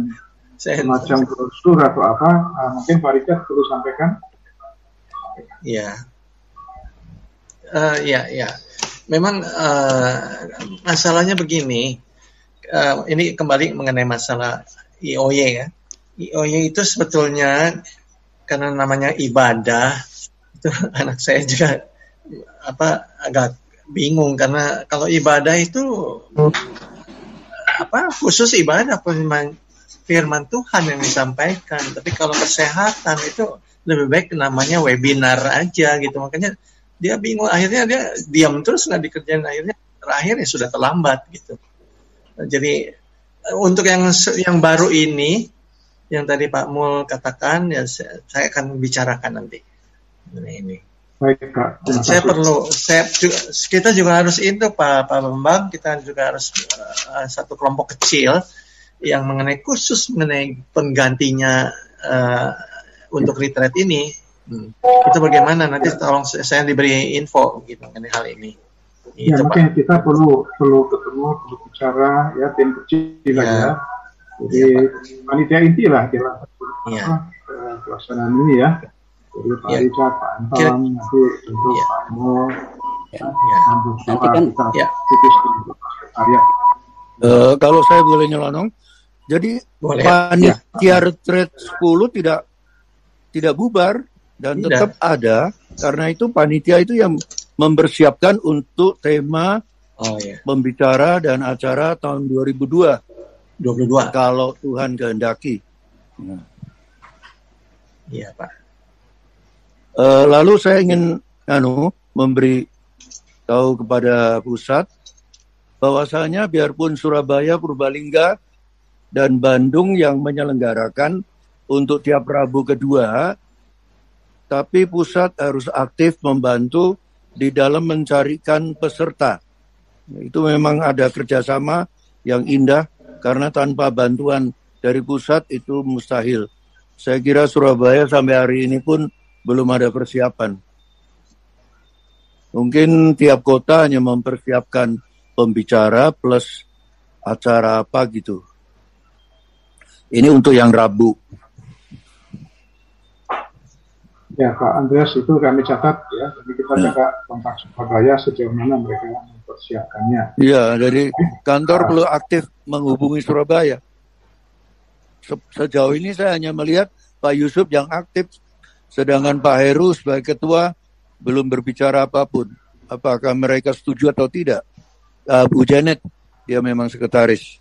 semacam brosur atau apa, mungkin Pak Richard perlu sampaikan. Ya, ya. Memang masalahnya begini, ini kembali mengenai masalah IOY ya. IOY itu sebetulnya karena namanya ibadah, itu anak saya juga agak bingung karena kalau ibadah itu khusus ibadah firman Tuhan yang disampaikan, tapi kalau kesehatan itu lebih baik namanya webinar aja gitu. Makanya dia bingung, akhirnya dia diam terus nggak dikerjain, akhirnya terakhir ya sudah terlambat gitu. Jadi untuk yang baru ini yang tadi Pak Mul katakan ya saya akan bicarakan nanti ini. Baik, Kak. Kita juga harus itu Pak Bambang, kita juga harus satu kelompok kecil yang khusus mengenai penggantinya untuk retreat ini. Itu bagaimana nanti tolong saya diberi info gitu mengenai hal ini. Ya, mungkin kita perlu ketemu, perlu bicara ya tim kecil ya. Jadi panitia inti lah dalam pelaksanaan ini ya. Jadi Pak Richard, Pak Anton, nanti tentu Pak Mo, nanti kan kalau saya boleh nyelonong, jadi panitia retreat 10 tidak bubar dan tetap ada, karena itu panitia itu yang mempersiapkan untuk tema pembicara dan acara tahun 2022 kalau Tuhan kehendaki. Iya Pak. Lalu saya ingin memberi tahu kepada pusat bahwasanya biarpun Surabaya, Purbalingga dan Bandung yang menyelenggarakan untuk tiap Rabu kedua, tapi pusat harus aktif membantu di dalam mencarikan peserta. Itu memang ada kerjasama yang indah karena tanpa bantuan dari pusat itu mustahil. Saya kira Surabaya sampai hari ini pun belum ada persiapan. Mungkin tiap kota hanya mempersiapkan pembicara plus acara apa gitu. Ini untuk yang Rabu. Ya Pak Andreas, itu kami catat ya. Jadi kita jaga kontak Surabaya sejauh mana mereka mempersiapkannya. Iya, dari kantor perlu aktif menghubungi Surabaya. Sejauh ini saya hanya melihat Pak Yusuf yang aktif, sedangkan Pak Heru sebagai ketua belum berbicara apapun. Apakah mereka setuju atau tidak? Bu Janet, dia memang sekretaris.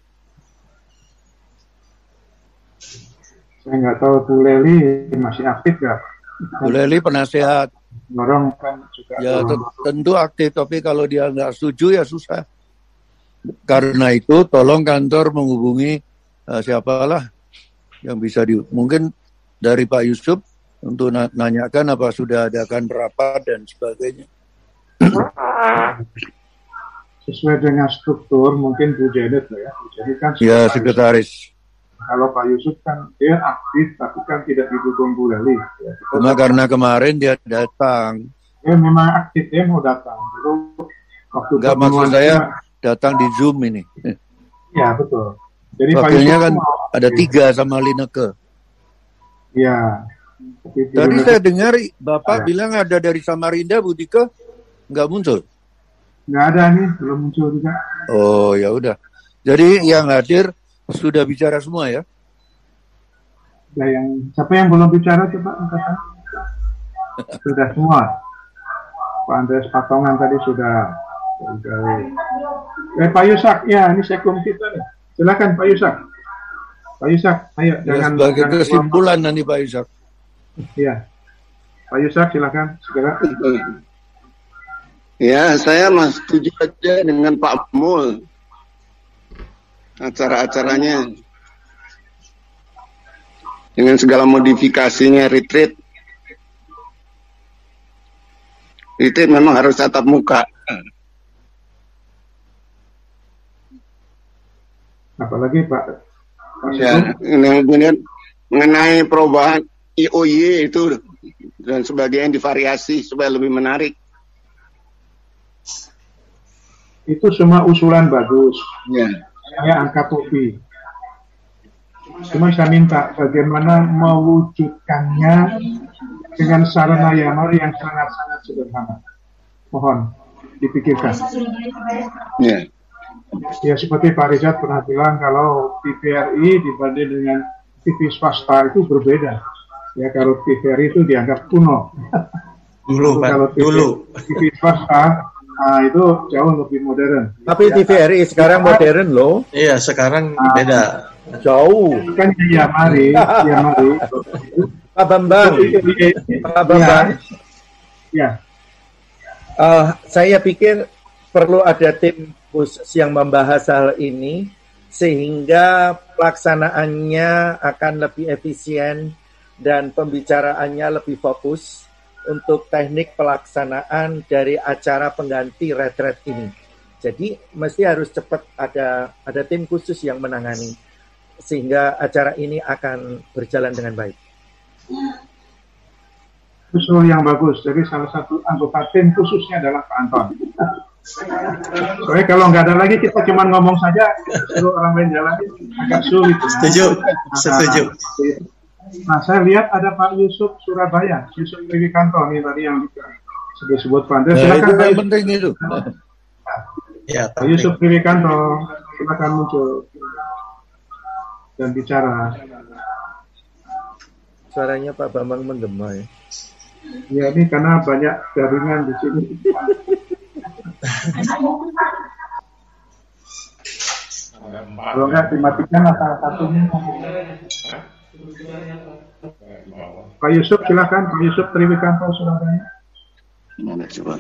Saya nggak tahu Bu Leli masih aktif nggak? Bu Leli penasehat. Orang kan juga Ya tentu aktif, tapi kalau dia nggak setuju ya susah. Karena itu tolong kantor menghubungi siapalah yang bisa mungkin dari Pak Yusuf untuk nanyakan apa sudah adakan rapat dan sebagainya. Sesuai dengan struktur mungkin Bu Janet lah ya. Jadi kan ya sekretaris. Kalau Pak Yusuf kan dia aktif tapi kan tidak didukung Bu Leli. Ya. Cuma karena kemarin dia datang. Dia memang aktif, dia mau datang. Lalu waktu enggak, maksud saya datang di Zoom ini. Ya betul. Jadi wakilnya kan ada 3 sama Lineke. Iya. Tadi saya dengar Bapak bilang ada dari Samarinda, Bu Dika, nggak muncul? Nggak ada nih, belum muncul juga. Oh ya udah. Jadi yang hadir sudah bicara semua ya? Ya siapa yang belum bicara coba angkatan? Sudah semua. Pak Andreas Patongan tadi sudah. Pak Yusak, ya ini sekum kita nih. Silakan Pak Yusak. Pak Yusak, ayo ya, sebagai kesimpulan nanti Pak Yusak. Iya. Pak Yusak silakan segera. Ya, saya masih setuju aja dengan Pak Mul. Acara-acaranya. Dengan segala modifikasinya retreat. Retreat memang harus tatap muka. Apalagi Pak. Ya, kemudian mengenai perubahan IOY itu dan sebagainya divariasi supaya lebih menarik. Itu semua usulan bagus. Ya. Saya angkat topi. Cuma saya minta bagaimana mewujudkannya dengan sarana yang sangat-sangat sederhana. Mohon dipikirkan. Ya. Ya seperti Pak Rizat pernah bilang kalau TVRI dibanding dengan TV swasta itu berbeda. Ya kalau TVRI itu dianggap kuno. Dulu Pak, kalau TV swasta itu jauh lebih modern. Tapi TVRI sekarang modern loh. Iya, sekarang beda. Jauh. Kan ya mari. Pak Bambang. Pak Bambang. Ya. Saya pikir perlu ada tim khusus yang membahas hal ini sehingga pelaksanaannya akan lebih efisien dan pembicaraannya lebih fokus untuk teknik pelaksanaan dari acara pengganti retret ini. Jadi mesti harus cepat ada tim khusus yang menangani sehingga acara ini akan berjalan dengan baik. Usul yang bagus. Jadi salah satu anggota tim khususnya adalah Pak Anton. Soalnya kalau nggak ada lagi kita cuma ngomong saja, suruh orang lain jalan agak sulit. Setuju. Nah, saya lihat ada Pak Yusuf Surabaya, Yusuf Triwikanto nih tadi yang disebut Pak Andreas. Silakan Pak Yusuf. Penting itu. Ya, Pak Yusuf Triwikanto, silakan muncul dan bicara. Suaranya Pak Bambang menggema ya. Ya, ini karena banyak jaringan di sini. Kalau nggak dimatikan salah satunya. Pak Yusuf silakan, Pak Yusuf Triwikanto Surabaya. Gimana coba?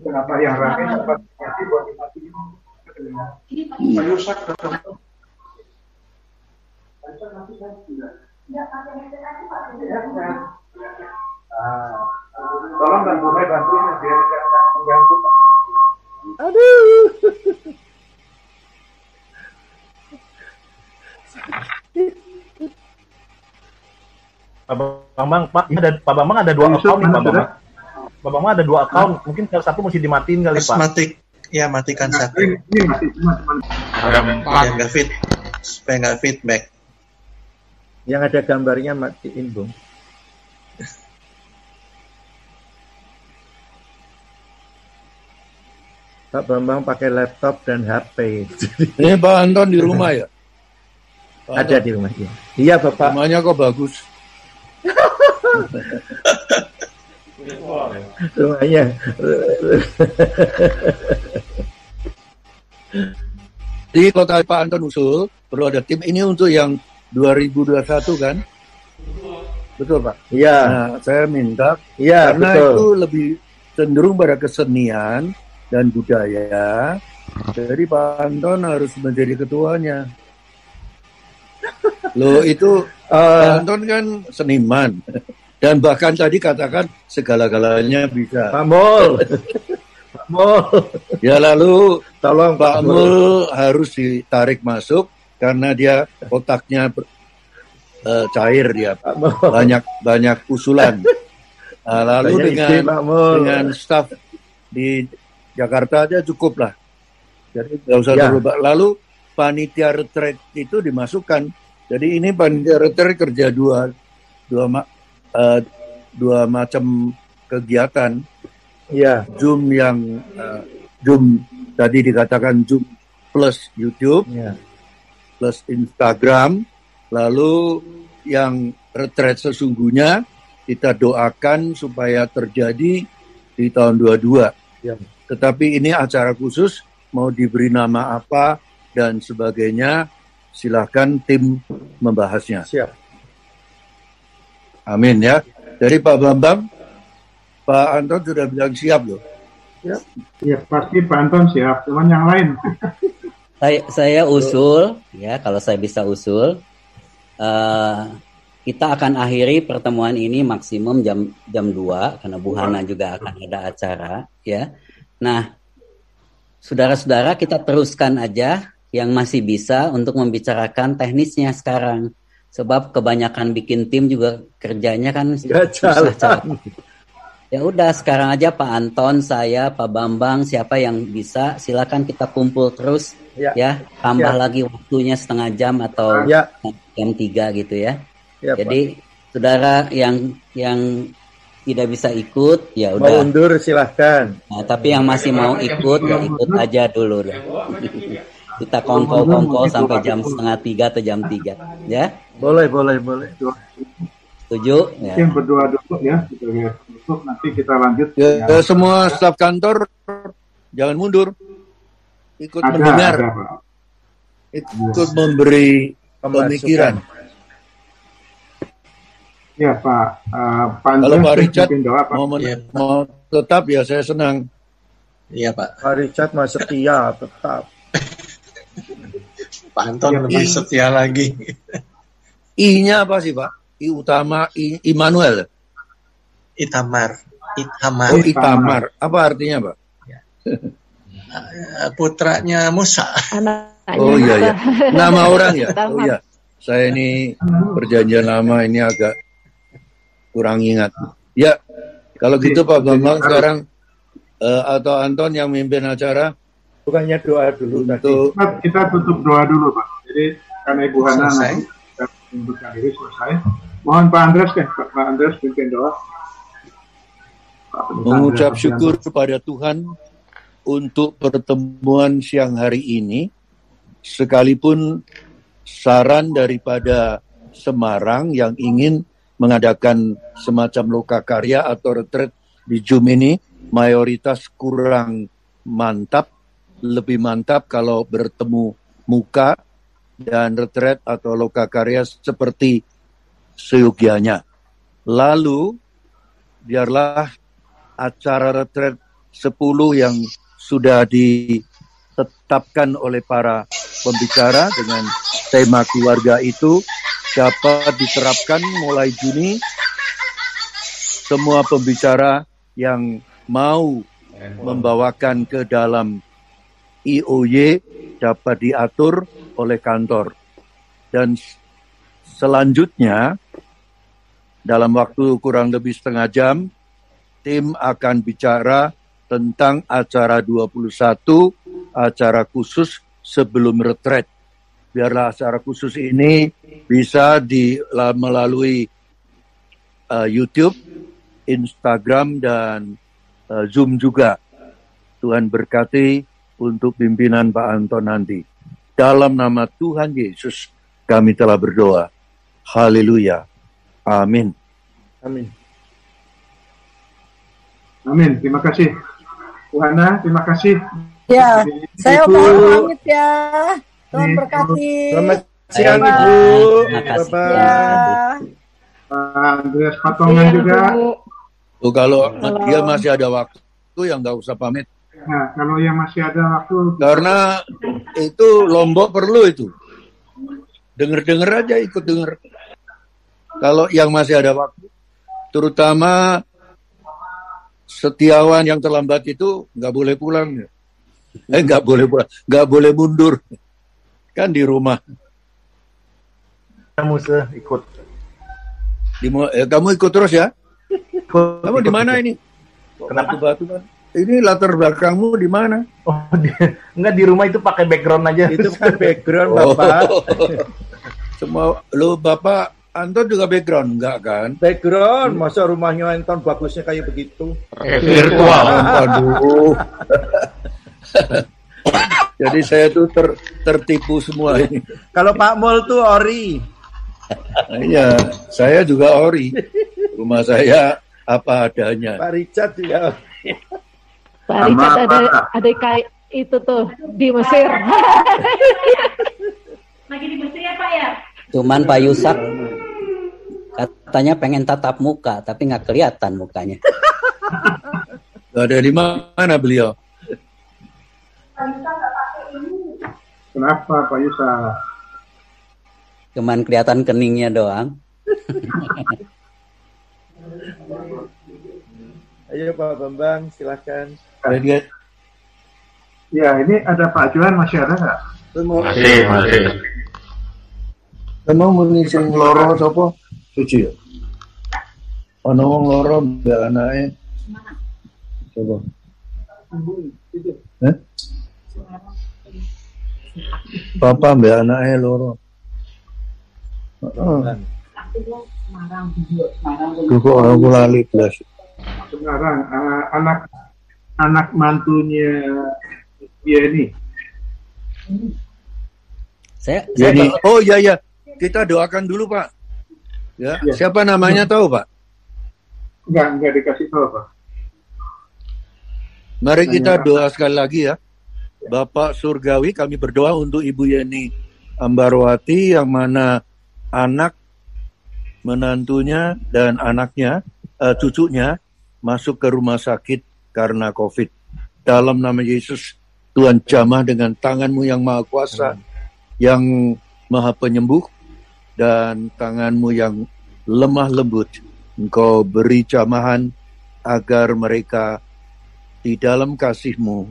Kenapa yang rame dapat mati buat dimatiin? Pak Yusuf tolong dan boleh bantuin biar tidak mengganggu. Aduh. Pak Bambang ada 2 account nih Pak Bambang. Pak Bambang ada 2 account, mungkin salah satu mesti dimatiin kali Pak. Matikan satu. Ini masih cuma Supaya nggak supaya nggak feedback. Yang ada gambarnya matiin, Bung. Pak Bambang pakai laptop dan HP. Ini Pak Anton di rumah ya? Ada di rumah dia. Iya Bapak. Rumahnya kok bagus. Rumahnya. Jadi kalau Pak Anton usul, perlu ada tim. Ini untuk yang 2021 kan? Betul Pak? Iya. Nah, saya minta Iya, karena betul. itu lebih cenderung pada kesenian dan budaya. Jadi Pak Anton harus menjadi ketuanya. Loh itu Pak Anton kan seniman. Dan bahkan tadi katakan segala-galanya bisa. Pak Mul. Pak Mul. Ya lalu tolong Pak Mul harus ditarik masuk karena dia otaknya cair dia. Banyak usulan. Nah, lalu banyak dengan staf di Jakarta aja cukup lah. Jadi nggak usah berubah. Lalu panitia retreat itu dimasukkan. Jadi ini panitia retreat kerja dua macam kegiatan. Ya. Zoom yang Zoom tadi dikatakan Zoom plus YouTube, plus Instagram. Lalu yang retreat sesungguhnya kita doakan supaya terjadi di tahun 22. Ya. Tetapi ini acara khusus, mau diberi nama apa dan sebagainya, silahkan tim membahasnya. Siap. Amin ya. Dari Pak Bambang, Pak Anton sudah bilang siap loh. Ya pasti Pak Anton siap, cuman yang lain. Saya usul, ya kalau saya bisa usul, kita akan akhiri pertemuan ini maksimum jam 2 karena Bu Hana juga akan ada acara, ya. Nah, saudara-saudara kita teruskan aja yang masih bisa untuk membicarakan teknisnya sekarang. Sebab kebanyakan bikin tim juga kerjanya kan susah capek. Ya udah sekarang aja Pak Anton, saya, Pak Bambang, siapa yang bisa silakan kita kumpul terus ya. Tambah lagi waktunya setengah jam atau jam 3 gitu ya. Jadi Pak, saudara yang tidak bisa ikut ya udah. Mau undur silahkan. Nah, tapi yang masih mau ikut ya ikut aja dulu dah. Kita kongkol sampai jam 2:30 atau jam 3 ya. Boleh. Setuju? Ya. Mungkin berdoa dulu ya, kita lihat untuk nanti kita lanjut. Ya, semua staf kantor jangan mundur, ikut mendengar, ikut memberi pemikiran. Ya Pak, kalau Pak Richard mau tetap ya saya senang. Iya Pak. Pak Richard mah setia tetap. Pak Anton lebih setia lagi. I-nya apa sih Pak? I utama, Immanuel. Itamar. Oh, Itamar. Apa artinya Pak? Putranya Musa. Oh iya. Nama orang ya? Oh iya. Saya ini perjanjian lama ini agak kurang ingat. Ya, kalau gitu Pak Bambang sekarang atau Anton yang mimpin acara. Bukannya doa dulu untuk kita tutup doa dulu Pak. Jadi karena Ibu Hana nanti kita mundurkan diri selesai. Mohon Pak Andreas pimpin doa. Mengucap syukur kepada Tuhan untuk pertemuan siang hari ini, sekalipun saran daripada Semarang yang ingin mengadakan semacam lokakarya atau retreat di Zoom ini mayoritas kurang mantap, lebih mantap kalau bertemu muka dan retreat atau lokakarya seperti seyogianya. Lalu biarlah acara retreat 10 yang sudah ditetapkan oleh para pembicara dengan tema keluarga itu dapat diterapkan mulai Juni. Semua pembicara yang mau membawakan ke dalam IOY dapat diatur oleh kantor. Dan selanjutnya dalam waktu kurang lebih setengah jam tim akan bicara tentang acara 21, acara khusus sebelum retreat. Biarlah acara khusus ini bisa melalui YouTube, Instagram, dan Zoom juga. Tuhan berkati untuk pimpinan Pak Anton nanti. Dalam nama Tuhan Yesus kami telah berdoa. Haleluya. Amin. Amin. Amin. Terima kasih. Bu Hana, terima kasih. Ya, saya mau pamit ya. Tuhan berkati. Selamat siang Ibu. Bapak. Ya. Andreas Patongan juga. Tuh, kalau dia masih ada waktu ya nggak usah pamit. Nah, kalau yang masih ada waktu. Karena itu Lombok perlu itu. Denger-denger aja, ikut denger. Kalau yang masih ada waktu, terutama Setiawan yang terlambat itu nggak boleh pulang. Nggak boleh pulang, nggak boleh mundur. Kan di rumah. Kamu ikut. Kamu ikut terus ya? Kamu di mana ini? Kenapa? Batu kan? Ini latar belakangmu di mana? Oh, enggak, di rumah itu pakai background aja. Itu kan background Bapak. Semua lo Bapak Anton juga background enggak kan? Background, masa rumahnya Anton bagusnya kayak begitu? Virtual. Aduh. Jadi saya tuh tertipu semua ini. Kalau Pak Mul tuh ori. Iya, saya juga ori. Rumah saya apa adanya. Pak Richard juga. Pak Richard ada kayak itu tuh di Mesir. Lagi di Mesir ya Pak ya? Cuman Pak Yusak katanya pengen tatap muka, tapi nggak kelihatan mukanya. Gak ada di mana beliau? Kenapa Pak Yusak? Cuman kelihatan keningnya doang. Ayo Pak Bambang, silakan. Ya, ini ada Pak Johan, masih ada nggak? Masih. Emang muni sing loro sapa? Suci ya? Ana wong loro mbek anake. Coba. Papa mbek anake loro. Heeh. Kok aku lali blas. Sekarang anak mantunya Yeni. Oh iya. Kita doakan dulu Pak. Ya. Siapa namanya tahu Pak? Enggak dikasih tahu Pak. Mari kita doa sekali lagi ya. Bapak Surgawi, kami berdoa untuk Ibu Yeni Ambarwati yang mana anak, menantunya dan anaknya, cucunya masuk ke rumah sakit karena COVID. Dalam nama Yesus, Tuhan jamah dengan tangan-Mu yang maha kuasa, yang maha penyembuh, dan tangan-Mu yang lemah lembut. Engkau beri jamahan agar mereka di dalam kasih-Mu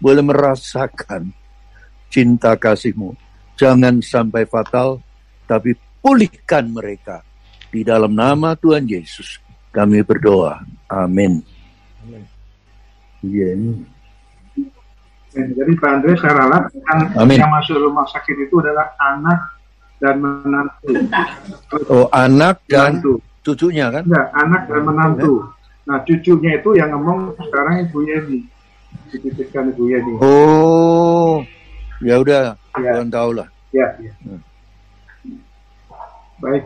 boleh merasakan cinta kasih-Mu. Jangan sampai fatal, tapi pulihkan mereka. Di dalam nama Tuhan Yesus, kami berdoa. Amin. Jadi Pak Andre, saya ralat yang masuk rumah sakit itu adalah anak dan menantu. Oh, anak dan cucunya kan? Enggak, anak dan menantu. Nah, cucunya itu yang ngomong sekarang Ibu Yeni. Dititipkan Ibu Yeni. Oh, ya udah, Tuhan tahu lah. Ya. Baik.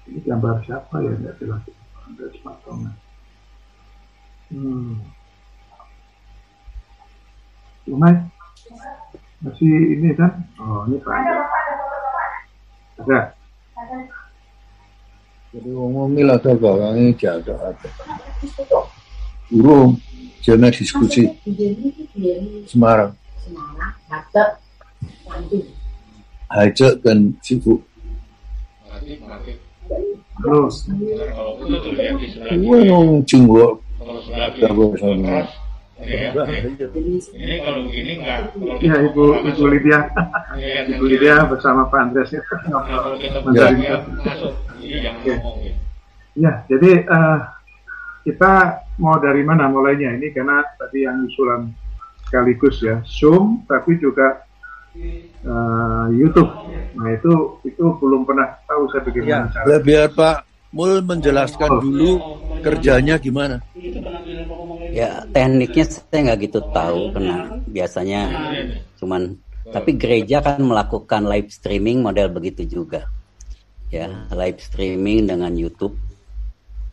Ini gambar siapa ya? Enggak jelas. Andreas Patongan. Masih ini kan? Oh, ini Pak. Ada. Jadi ngomongin lah coba, ini jaga ada. Urung, jangan diskusi. Semarang. Hajat dan sibuk. Terus. Gue ngomong cinggo. Ini kalau begini enggak. Ya Ibu Lydia. Ibu Lydia bersama Pak Andreas ya. Ya, jadi kita mau dari mana mulainya ini, karena tadi yang usulan sekaligus ya Zoom, tapi juga YouTube. Nah itu belum pernah tahu saya bagaimana cara. Biar Pak Mul menjelaskan dulu kerjanya gimana. Ya tekniknya saya nggak gitu tahu, karena biasanya cuman, tapi gereja kan melakukan live streaming model begitu juga. Ya, live streaming dengan YouTube.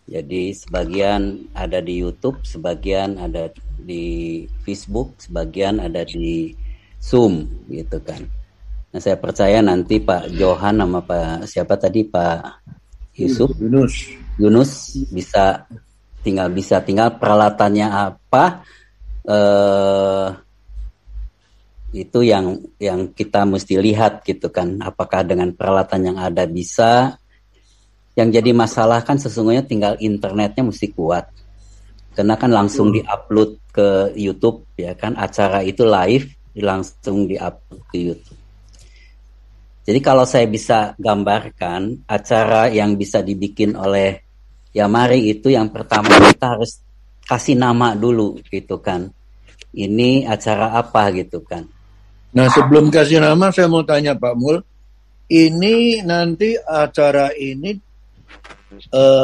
Jadi sebagian ada di YouTube, sebagian ada di Facebook, sebagian ada di Zoom gitu kan. Nah, saya percaya nanti Pak Johan sama Pak siapa tadi Pak Yunus bisa tinggal peralatannya apa, itu yang kita mesti lihat gitu kan, apakah dengan peralatan yang ada bisa. Yang jadi masalah kan sesungguhnya tinggal internetnya mesti kuat, karena kan langsung diupload ke YouTube ya kan, acara itu live langsung diupload ke YouTube. Jadi kalau saya bisa gambarkan acara yang bisa dibikin oleh Yamari itu, yang pertama kita harus kasih nama dulu gitu kan. Ini acara apa gitu kan. Nah, sebelum kasih nama saya mau tanya Pak Mul, ini nanti acara ini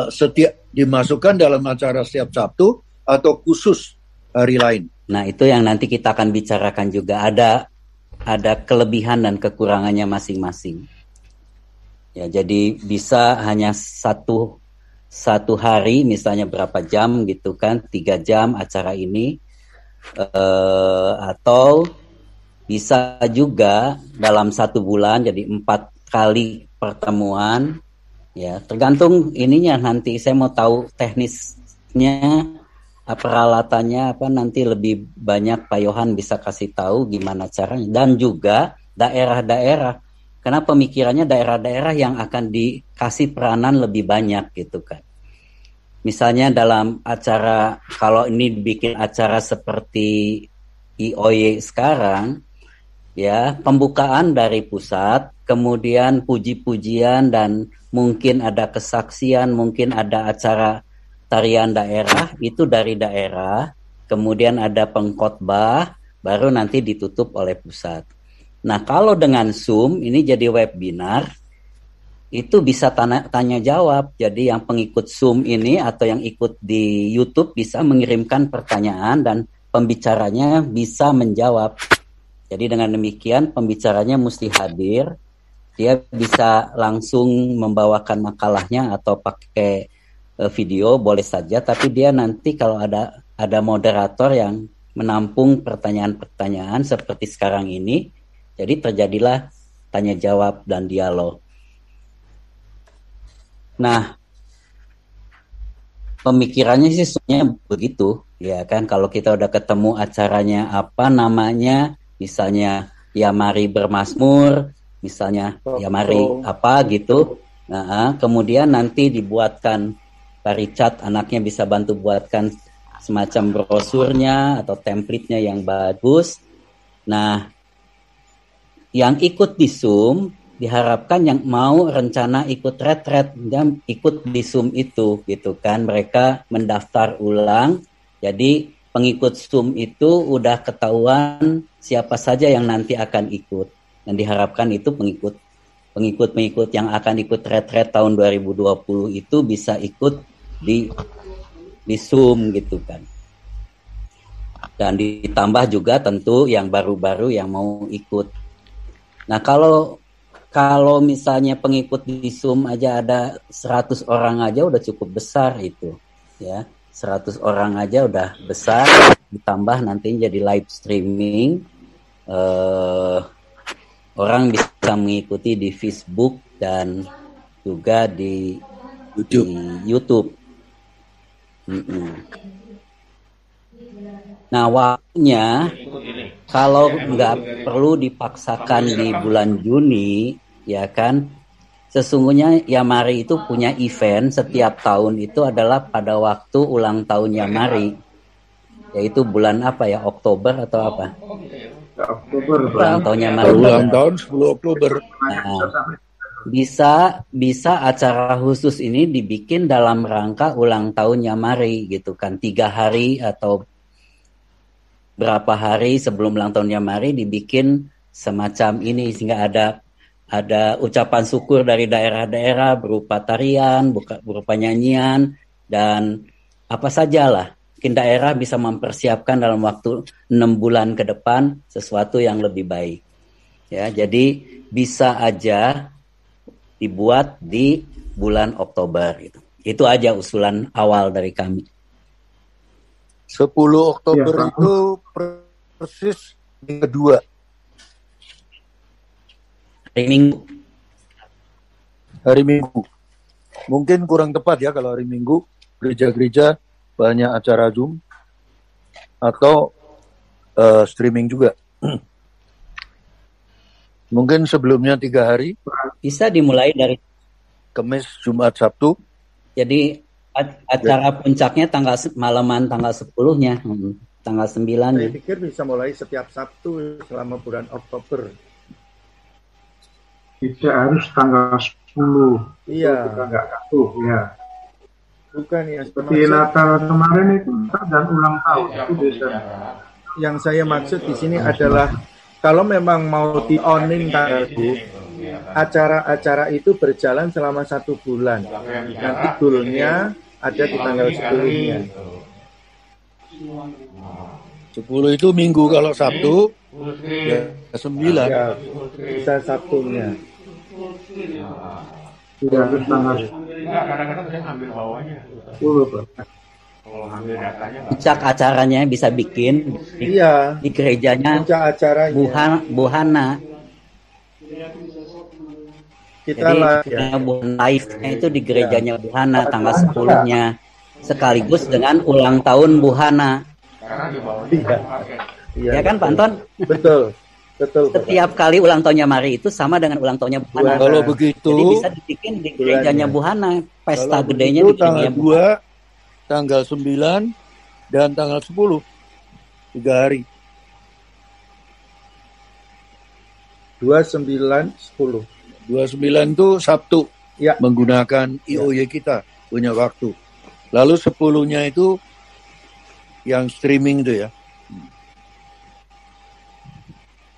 setiap dimasukkan dalam acara setiap Sabtu atau khusus hari lain? Nah, itu yang nanti kita akan bicarakan juga. Ada kelebihan dan kekurangannya masing-masing. Ya, jadi bisa hanya satu hari, misalnya berapa jam gitu kan, 3 jam acara ini, atau bisa juga dalam 1 bulan, jadi 4 kali pertemuan. Ya, tergantung ininya nanti. Saya mau tahu teknisnya, peralatannya apa, nanti lebih banyak Pak Yohan bisa kasih tahu gimana caranya. Dan juga daerah-daerah, karena pemikirannya daerah-daerah yang akan dikasih peranan lebih banyak gitu kan. Misalnya dalam acara, kalau ini dibikin acara seperti IOY sekarang, ya pembukaan dari pusat, kemudian puji-pujian dan mungkin ada kesaksian, mungkin ada acara tarian daerah, itu dari daerah, kemudian ada pengkhotbah, baru nanti ditutup oleh pusat. Nah, kalau dengan Zoom, ini jadi webinar, itu bisa tanya jawab. Jadi yang pengikut Zoom ini atau yang ikut di YouTube bisa mengirimkan pertanyaan dan pembicaranya bisa menjawab. Jadi dengan demikian pembicaranya mesti hadir, dia bisa langsung membawakan makalahnya atau pakai video boleh saja, tapi dia nanti kalau ada moderator yang menampung pertanyaan-pertanyaan seperti sekarang ini, jadi terjadilah tanya jawab dan dialog. Nah, pemikirannya sih sebenarnya begitu, ya kan, kalau kita udah ketemu acaranya apa namanya, misalnya Yamari bermasmur, misalnya Yamari apa gitu, nah, kemudian nanti dibuatkan Pak Richard anaknya bisa bantu buatkan semacam brosurnya atau template-nya yang bagus. Nah, yang ikut di Zoom diharapkan yang mau rencana ikut retret dan ikut di Zoom itu gitu kan, mereka mendaftar ulang. Jadi pengikut Zoom itu udah ketahuan siapa saja yang nanti akan ikut, dan diharapkan itu pengikut yang akan ikut retret tahun 2020 itu bisa ikut di Zoom gitu kan. Dan ditambah juga tentu yang baru-baru yang mau ikut. Nah, kalau misalnya pengikut di Zoom aja ada 100 orang aja udah cukup besar itu, ya. 100 orang aja udah besar, ditambah nantinya jadi live streaming, orang bisa mengikuti di Facebook dan juga di YouTube. Nah, waktunya kalau nggak perlu dipaksakan di bulan Juni, ya kan, sesungguhnya Yamari itu punya event setiap tahun, itu adalah pada waktu ulang tahun Yamari, yaitu bulan apa ya, Oktober atau apa? Oktober. Ulang tahun Yamari. Ulang tahun 10 Oktober. Nah, bisa acara khusus ini dibikin dalam rangka ulang tahun Yamari gitu kan, 3 hari atau berapa hari sebelum ulang tahun Yamari dibikin semacam ini, sehingga ada ucapan syukur dari daerah-daerah berupa tarian, berupa nyanyian, dan apa sajalah. Mungkin daerah bisa mempersiapkan dalam waktu 6 bulan ke depan sesuatu yang lebih baik. Ya, jadi bisa aja dibuat di bulan Oktober gitu. Itu aja usulan awal dari kami. 10 Oktober itu persis kedua Hari Minggu. Hari Minggu. Mungkin kurang tepat ya kalau hari Minggu gereja-gereja banyak acara Zoom atau streaming juga. Mungkin sebelumnya 3 hari. Bisa dimulai dari Kamis, Jumat, Sabtu. Jadi acara puncaknya malaman tanggal 10-nya, tanggal 9-nya. Saya pikir bisa mulai setiap Sabtu selama bulan Oktober. Tidak harus tanggal 10. Iya. Kita nggak tahu ya. Bukan ya. Seperti Natal kemarin itu dan ulang tahun itu Desember. Yang saya maksud di sini adalah kalau memang mau di-owning tanggal itu, acara-acara itu berjalan selama 1 bulan. Nanti goalnya ada di tanggal 10-nya. 10 itu Minggu, kalau Sabtu ya 9. Ya, bisa Sabtunya. Tidak harus tanggal. Kadang-kadang saya ngambil bawahnya. 10, Pak. Kalau ngambil datanya. Puncak acaranya bisa bikin di gerejanya puncak acaranya Buhana. Kita live-nya itu di gerejanya Buhana tanggal 10-nya sekaligus dengan ulang tahun Buhana. Iya, Ya kan Pak Anton? Betul. Setiap kali ulang tahunnya Mari itu sama dengan ulang tahunnya Buhana. Kalau begitu, jadi bisa dibikin di gerejanya Buhana, pesta kalau gedenya begitu, di gerejanya tanggal 2, tanggal 9, dan tanggal 10. 3 hari. 29, 10. 29 itu Sabtu. Ya. Menggunakan IOY kita punya waktu. Lalu 10-nya itu yang streaming itu ya.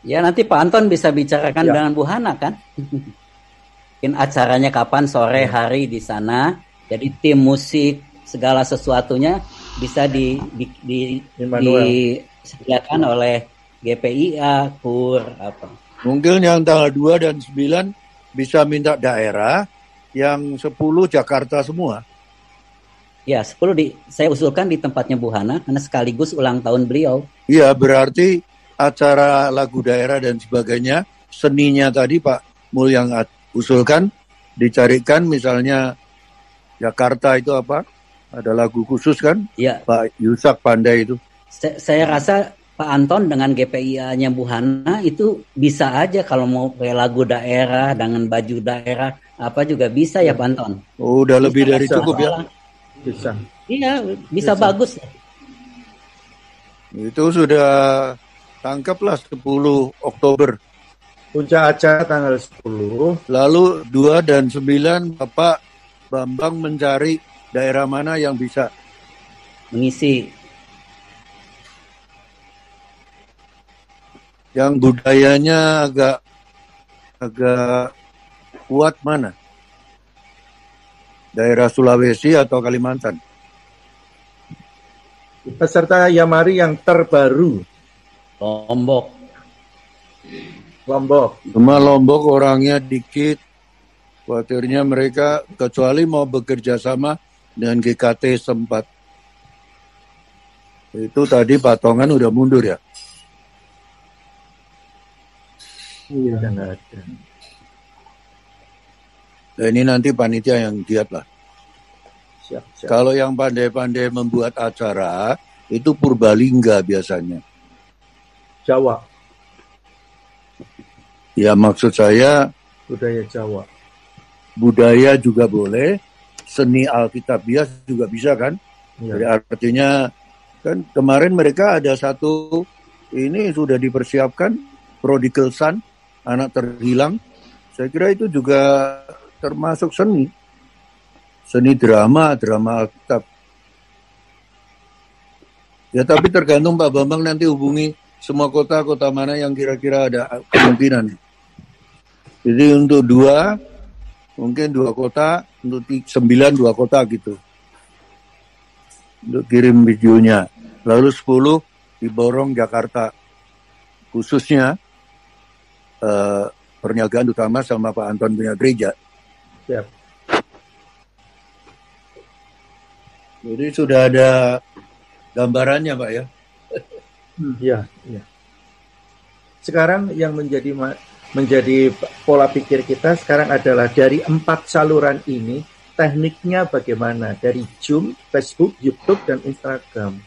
Ya nanti Pak Anton bisa bicarakan dengan Buhana kan. Mungkin acaranya kapan, sore hari di sana. Jadi tim musik segala sesuatunya bisa disediakan oleh GPIA, KUR apa. Mungkin yang tanggal 2 dan 9 bisa minta daerah, yang 10 Jakarta semua. Ya, 10 saya usulkan di tempatnya Buhana karena sekaligus ulang tahun beliau. Iya, berarti acara lagu daerah dan sebagainya, seninya tadi Pak Mul yang usulkan, dicarikan misalnya Jakarta itu apa? Ada lagu khusus kan? Iya. Pak Yusak pandai itu. Saya rasa Pak Anton dengan GPIA-nya Buhana itu bisa aja kalau mau kayak lagu daerah dengan baju daerah apa juga bisa ya Pak Anton. Oh, udah bisa, lebih dari cukup ya? Bisa. Iya, bisa bagus. Itu sudah tangkaplah 10 Oktober. Puncak acara tanggal 10. Lalu 2 dan 9 Bapak Bambang mencari daerah mana yang bisa mengisi. Yang budayanya agak kuat mana? Daerah Sulawesi atau Kalimantan? Peserta Yamari yang terbaru. Lombok. Cuma Lombok orangnya dikit. Khawatirnya mereka kecuali mau bekerja sama dengan GKT sempat. Itu tadi Patongan udah mundur ya? Iya, nggak ada. Nah, ini nanti panitia yang giat lah. Siap. Kalau yang pandai-pandai membuat acara, itu Purbalingga biasanya. Jawa. Ya maksud saya budaya Jawa. Budaya juga boleh, seni Alkitabiah juga bisa kan? Ya. Jadi artinya kan kemarin mereka ada satu ini sudah dipersiapkan Prodigal Son, anak terhilang. Saya kira itu juga termasuk seni drama Alkitab. Ya tapi tergantung Pak Bambang nanti hubungi semua kota mana yang kira-kira ada kemungkinan. Jadi untuk 2, mungkin 2 kota, untuk 9 2 kota gitu. Untuk kirim videonya. Lalu 10 diborong Jakarta. Khususnya perniagaan utama sama Pak Anton punya gereja. Siap. Jadi sudah ada gambarannya Pak ya? Iya. Sekarang yang menjadi menjadi pola pikir kita sekarang adalah dari 4 saluran ini, tekniknya bagaimana? Dari Zoom, Facebook, YouTube, dan Instagram.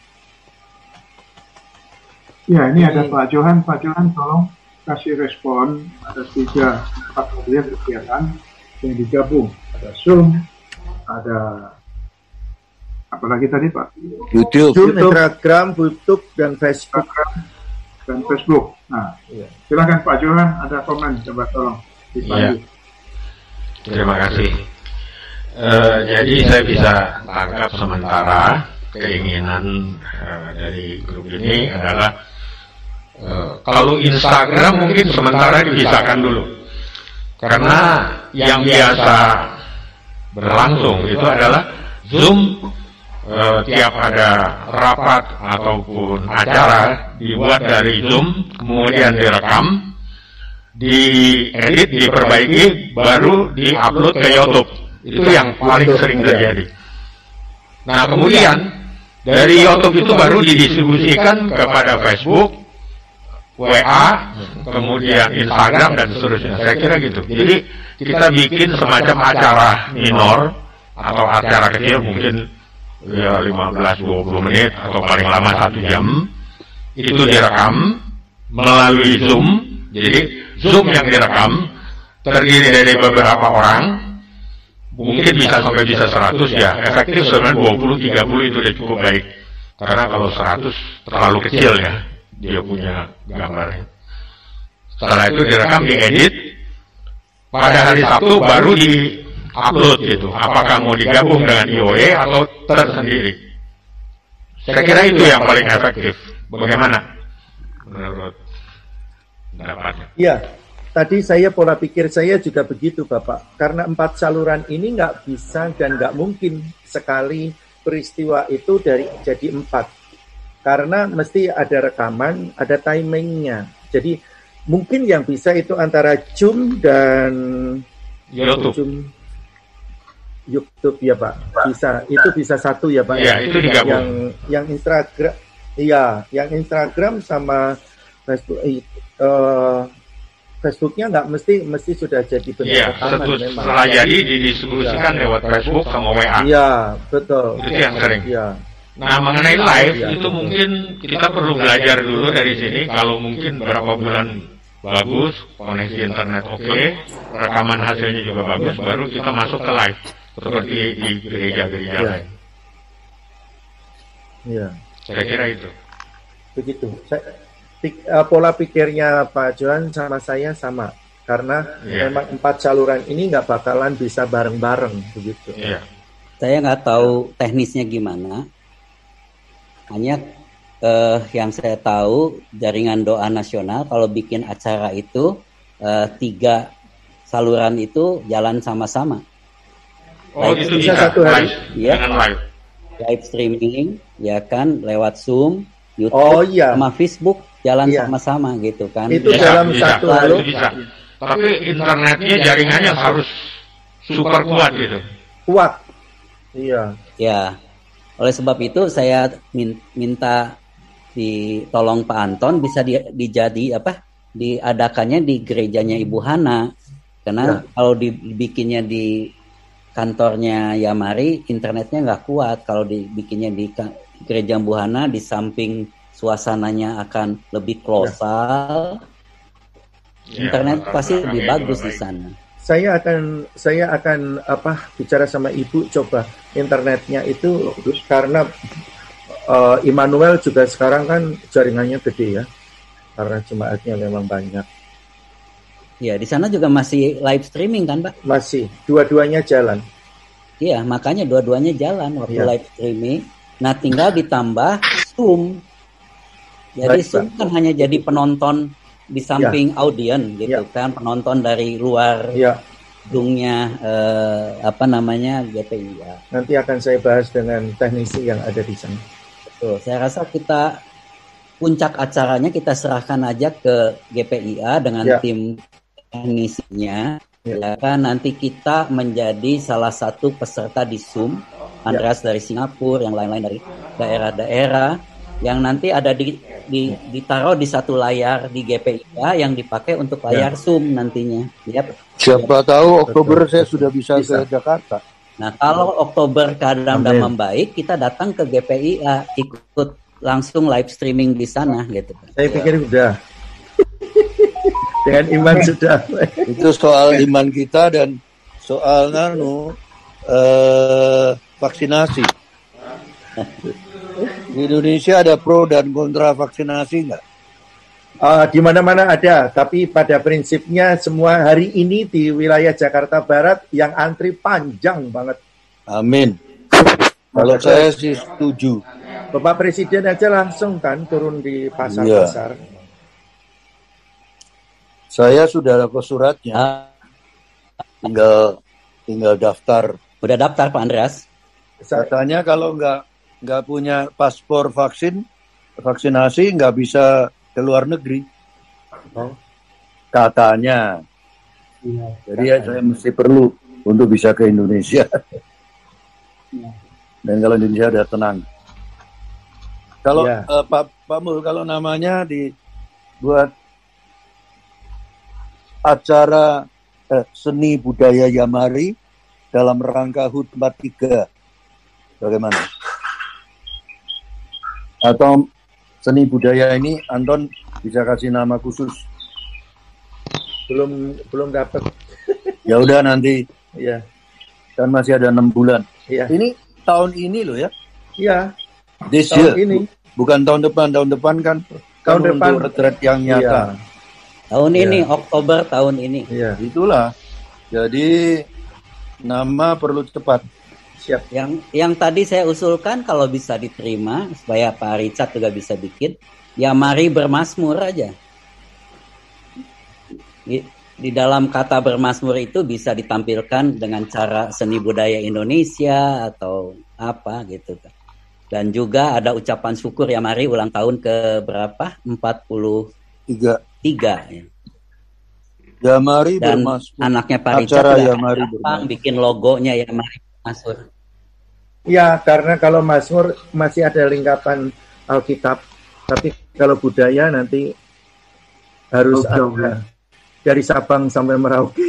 Ya, ini ada Pak Johan. Pak Johan, tolong kasih respon. Ada 3-4 model kegiatan yang digabung. Ada Zoom, ada apa lagi tadi Pak? YouTube, Instagram, YouTube, dan Facebook. Nah, silakan Pak Johan, ada komen, coba tolong dipandu. Terima kasih. Jadi saya bisa tangkap sementara keinginan dari grup ini adalah kalau Instagram mungkin sementara dipisahkan dulu, karena yang biasa berlangsung itu adalah Zoom. Tiap ada rapat ataupun acara dibuat dari Zoom, kemudian direkam, diedit, diperbaiki, baru diupload ke YouTube. Itu yang paling sering terjadi. Nah, kemudian dari YouTube itu baru didistribusikan kepada Facebook, WA, kemudian Instagram, dan seterusnya. Saya kira gitu. Jadi kita bikin semacam acara minor atau acara kecil, mungkin ya 15-20 menit atau paling lama 1 jam, itu direkam melalui Zoom. Jadi Zoom yang direkam terdiri dari beberapa orang, mungkin bisa sampai 100 ya, efektif sebenarnya 20-30 itu udah cukup baik, karena kalau 100 terlalu kecil ya dia punya gambarnya. Setelah itu direkam, diedit, pada hari Sabtu baru upload gitu. Apakah mau digabung dengan IOE atau tersendiri? Saya kira itu yang paling efektif. Bagaimana menurut pendapatnya? Iya, tadi pola pikir saya juga begitu Bapak. Karena 4 saluran ini nggak bisa dan nggak mungkin sekali peristiwa itu jadi 4. Karena mesti ada rekaman, ada timingnya. Jadi mungkin yang bisa itu antara Zoom dan YouTube ya Pak, bisa, itu bisa satu ya Pak. Iya, itu digabung. Yang Instagram, iya, yang Instagram sama Facebook, Facebooknya nggak mesti sudah jadi benar rekaman memang. Setelah jadi didistribusikan lewat Facebook sama WA. Iya, betul. Itu yang sering. Iya. Nah, mengenai live itu mungkin kita perlu belajar dulu dari sini. Kalau mungkin berapa bulan bagus, koneksi internet oke, rekaman hasilnya juga bagus, baru kita masuk ke live. Seperti di gereja-gereja lain. Iya. Saya kira itu. Begitu. Pola pikirnya Pak Johan sama saya sama. Karena memang 4 saluran ini nggak bakalan bisa bareng-bareng begitu. Iya. Saya nggak tahu teknisnya gimana. Hanya yang saya tahu jaringan doa nasional kalau bikin acara itu 3 saluran itu jalan sama-sama. Oh, itu bisa satu hari live streaming ya kan lewat Zoom, YouTube, sama Facebook jalan sama-sama gitu kan. Itu dalam satu hari. Tapi internetnya jaringannya harus super kuat gitu. Kuat. Iya. Ya. Oleh sebab itu saya minta ditolong Pak Anton bisa diadakannya di gerejanya Ibu Hana. Karena kalau dibikinnya di kantornya Yamari, internetnya nggak kuat. Kalau dibikinnya di gereja Bu Hana, di samping suasananya akan lebih kolosal, internet pasti lebih bagus di sana. Saya akan bicara sama Ibu, coba internetnya itu karena Immanuel juga sekarang kan jaringannya gede ya, karena jemaatnya memang banyak. Ya, di sana juga masih live streaming kan, Pak? Masih, dua-duanya jalan. Iya, makanya dua-duanya jalan waktu live streaming. Nah, tinggal ditambah Zoom. Jadi Zoom kan hanya jadi penonton di samping audien gitu kan, penonton dari luar gedungnya GPIA. Nanti akan saya bahas dengan teknisi yang ada di sana. Betul, saya rasa kita puncak acaranya kita serahkan aja ke GPIA dengan tim teknisinya, ya kan, nanti kita menjadi salah satu peserta di Zoom, Andreas dari Singapura, yang lain-lain dari daerah-daerah, yang nanti ada ditaruh di satu layar di GPIA yang dipakai untuk layar Zoom nantinya. Yep. Siapa tahu Oktober saya sudah bisa ke Jakarta. Nah, kalau Oktober keadaan udah membaik, kita datang ke GPIA, ikut langsung live streaming di sana gitu. Saya pikir udah. Dengan iman sudah. Itu soal iman kita dan soal vaksinasi. Di Indonesia ada pro dan kontra vaksinasi nggak? Di mana-mana ada, tapi pada prinsipnya semua hari ini di wilayah Jakarta Barat yang antri panjang banget. Amin. Kalau saya sih setuju. Bapak Presiden aja langsung kan turun di pasar-pasar. Saya sudah dapat suratnya. Tinggal daftar. Udah daftar Pak Andreas? Katanya kalau nggak punya paspor vaksinasi nggak bisa ke luar negeri. Katanya. Jadi saya mesti perlu untuk bisa ke Indonesia. Dan kalau Indonesia udah tenang. Kalau Pak Mul, kalau namanya dibuat acara seni budaya Yamari dalam rangka HUT 43, bagaimana? Atau seni budaya ini Anton bisa kasih nama khusus? Belum dapat. Ya udah nanti. Iya. Kan masih ada 6 bulan. Iya. Ini tahun ini loh ya? Iya. This tahun year. Ini. Bukan tahun depan kan tahun depan retret yang nyata. Iya. Tahun ini, Oktober tahun ini. Iya. Itulah. Jadi nama perlu cepat. Siap. Yang tadi saya usulkan kalau bisa diterima supaya Pak Richard juga bisa bikin, ya mari bermasmur aja. Di dalam kata bermasmur itu bisa ditampilkan dengan cara seni budaya Indonesia atau apa gitu. Dan juga ada ucapan syukur ya mari ulang tahun ke berapa? 43 ya. Yamari dan bermasmur. Anaknya Pak Richard Yamari bikin logonya Yamari bermasmur. Ya, karena kalau Mazmur masih ada lingkapan Alkitab, tapi kalau budaya nanti harus ada dari Sabang sampai Merauke.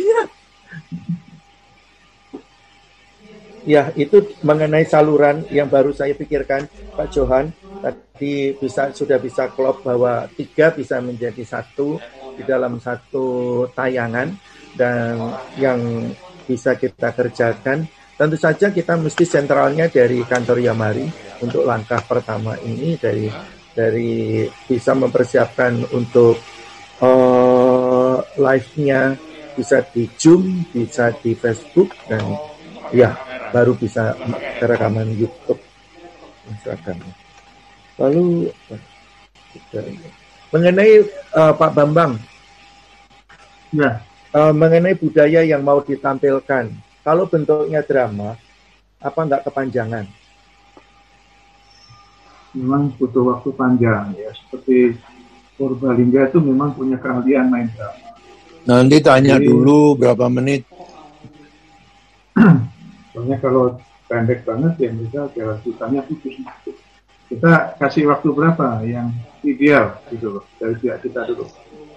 Ya, itu mengenai saluran yang baru saya pikirkan, Pak Johan. Tadi sudah bisa klop bahwa 3 bisa menjadi 1 di dalam satu tayangan, dan yang bisa kita kerjakan. Tentu saja kita mesti sentralnya dari kantor Yamari untuk langkah pertama ini dari bisa mempersiapkan untuk live-nya bisa di Zoom, bisa di Facebook, dan ya baru bisa rekaman YouTube, Instagram. Lalu mengenai Pak Bambang, ya, mengenai budaya yang mau ditampilkan. Kalau bentuknya drama, apa enggak kepanjangan? Memang butuh waktu panjang ya. Seperti Purbalingga itu memang punya keahlian main drama. Nanti tanya dulu berapa menit. Soalnya kalau pendek banget ya bisa jalan ceritanya putus. Kita kasih waktu berapa yang ideal gitu loh dari pihak kita dulu.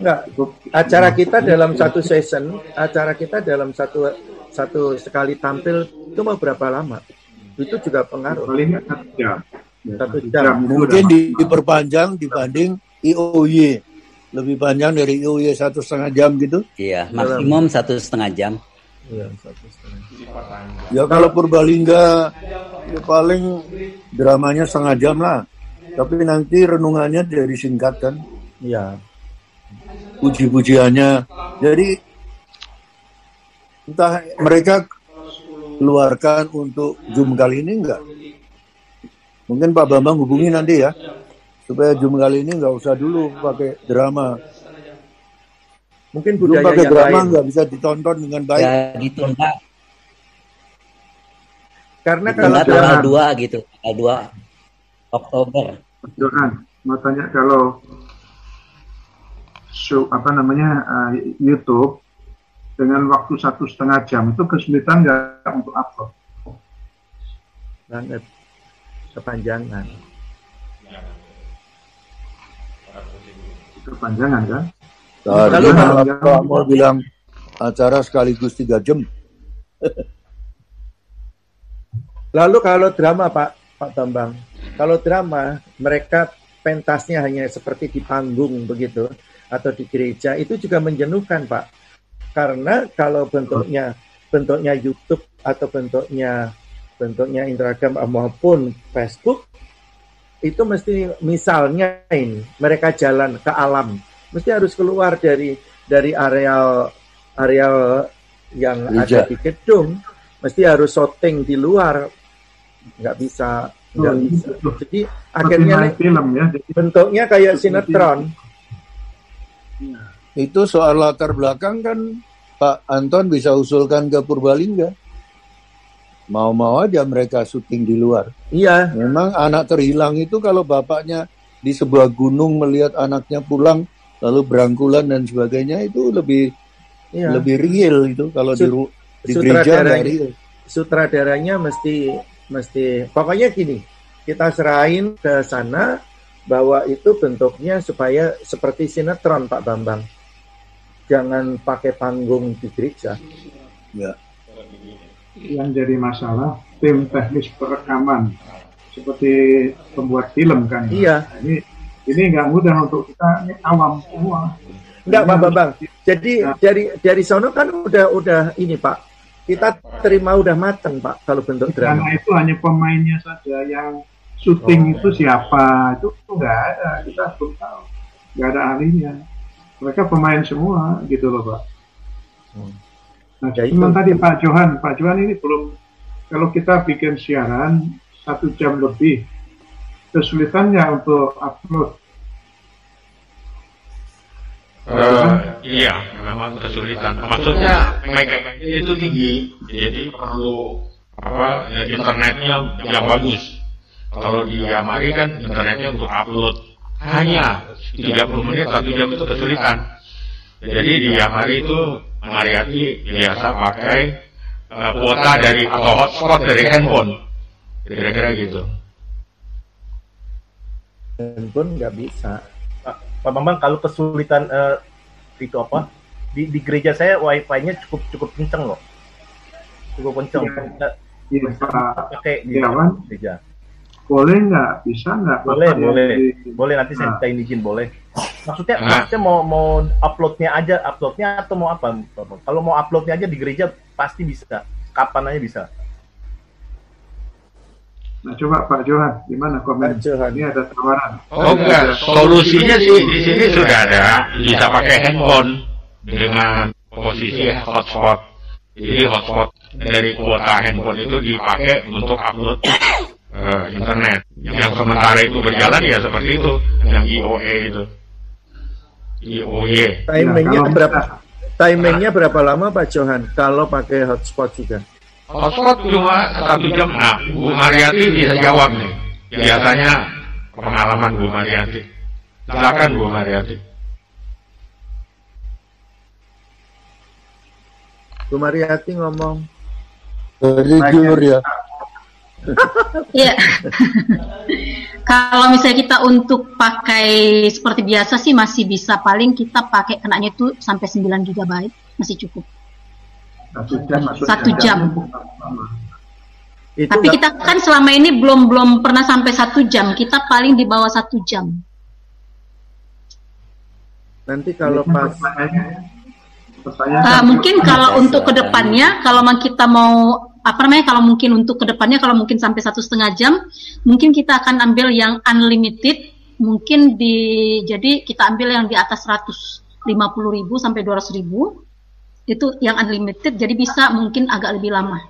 Enggak, acara kita dalam satu season, acara kita dalam satu sekali tampil itu mau berapa lama? Itu juga pengaruh. Paling 1 jam. 1 jam. Mungkin diperpanjang dibanding IOY. Lebih panjang dari IOY 1,5 jam gitu? Iya, maksimum 1,5 jam. Iya, 1,5 jam. Ya kalau Purbalingga ya paling dramanya 1,5 jam lah. Tapi nanti renungannya dari singkat kan? Iya. Puji-pujiannya. Jadi entah mereka keluarkan untuk Zoom kali ini enggak? Mungkin Pak Bambang hubungi nanti ya, supaya Zoom kali ini enggak usah dulu pakai drama. Mungkin budaya pakai yang drama lain enggak bisa ditonton dengan baik. Ya ditunda. Karena kalau tanggal 2 gitu, tanggal 2 Oktober. Johan, mau tanya kalau YouTube dengan waktu 1,5 jam itu kesulitan nggak untuk upload? Banget, kepanjangan. kepanjangan kan. Tadi Pak Mul bilang acara sekaligus 3 jam. Lalu kalau drama Pak Bambang, kalau drama mereka pentasnya hanya seperti di panggung begitu atau di gereja, itu juga menjenuhkan Pak. Karena kalau bentuknya YouTube atau bentuknya Instagram maupun Facebook, itu mesti misalnya ini mereka jalan ke alam, mesti harus keluar dari areal yang gereja. ada di gedung, mesti harus syuting di luar, nggak bisa. Jadi akhirnya film ya. Bentuknya kayak sinetron. Itu soal latar belakang kan Pak Anton bisa usulkan ke Purbalingga. Mau-mau aja mereka syuting di luar. Iya. Memang anak terhilang itu kalau bapaknya di sebuah gunung melihat anaknya pulang lalu berangkulan dan sebagainya, itu lebih real itu kalau di gereja nggak real. Sutradaranya mesti pokoknya gini, kita serahin ke sana bahwa itu bentuknya supaya seperti sinetron Pak Bambang. Jangan pakai panggung di gereja. Ya. Yang jadi masalah tim teknis perekaman seperti pembuat film kan. Iya. Ini nggak mudah untuk kita, ini awam semua. Enggak Pak Bambang. Jadi dari sono kan udah ini Pak. Kita terima udah matang Pak kalau bentuk drama. Karena itu hanya pemainnya saja, yang syuting itu siapa itu nggak ada, kita belum tahu, nggak ada ahlinya. Mereka pemain semua gitu loh Pak. Nah, cuman tadi Pak Johan ini belum, kalau kita bikin siaran 1 jam lebih, kesulitannya untuk upload. Iya, memang kesulitan. Maksudnya itu tinggi, jadi perlu internetnya yang bagus. Kalau di Yamari kan internetnya untuk upload hanya 30 menit 1 jam itu kesulitan. Jadi di Yamari itu Mariati biasa pakai kuota dari atau hotspot dari handphone, kira-kira gitu. Handphone nggak bisa. Pak Bambang, kalau kesulitan itu apa? Di gereja saya wifi-nya cukup kenceng loh. Cukup kenceng. Iya, Pak. Pakai di gereja. Boleh nggak? Bisa nggak? Boleh nanti saya minta izin, boleh. Maksudnya mau uploadnya atau mau apa? Kalau mau uploadnya aja di gereja pasti bisa. Kapan aja bisa. Nah, coba Pak Johan, gimana komen? Ini ada tawaran. Oh enggak, solusinya sih di sini sudah ada, bisa pakai handphone dengan posisi hotspot. Jadi hotspot dari kuota handphone itu dipakai untuk upload internet. Yang sementara itu berjalan ya seperti itu, yang IOE itu. IOE. Timingnya berapa lama Pak Johan kalau pakai hotspot juga? Hotspot cuma 1 jam. Nah, Bu Mariati bisa jawab nih. Biasanya pengalaman Bu Mariati. Silakan Bu Mariati. Bu Mariati ngomong. Jujur ya. Iya. Kalau misalnya kita untuk pakai seperti biasa sih masih bisa, paling kita pakai kenanya itu sampai 9 GB masih cukup. 1 jam. 1 jam. Tapi kita kan selama ini belum pernah sampai 1 jam. Kita paling di bawah 1 jam. Nanti kalau pas mungkin kalau untuk kedepannya, kalau kita mau kalau mungkin untuk kedepannya, kalau mungkin sampai 1,5 jam, mungkin kita akan ambil yang unlimited. Mungkin jadi kita ambil yang di atas 150.000 sampai 200.000. Itu yang unlimited, jadi bisa mungkin agak lebih lama.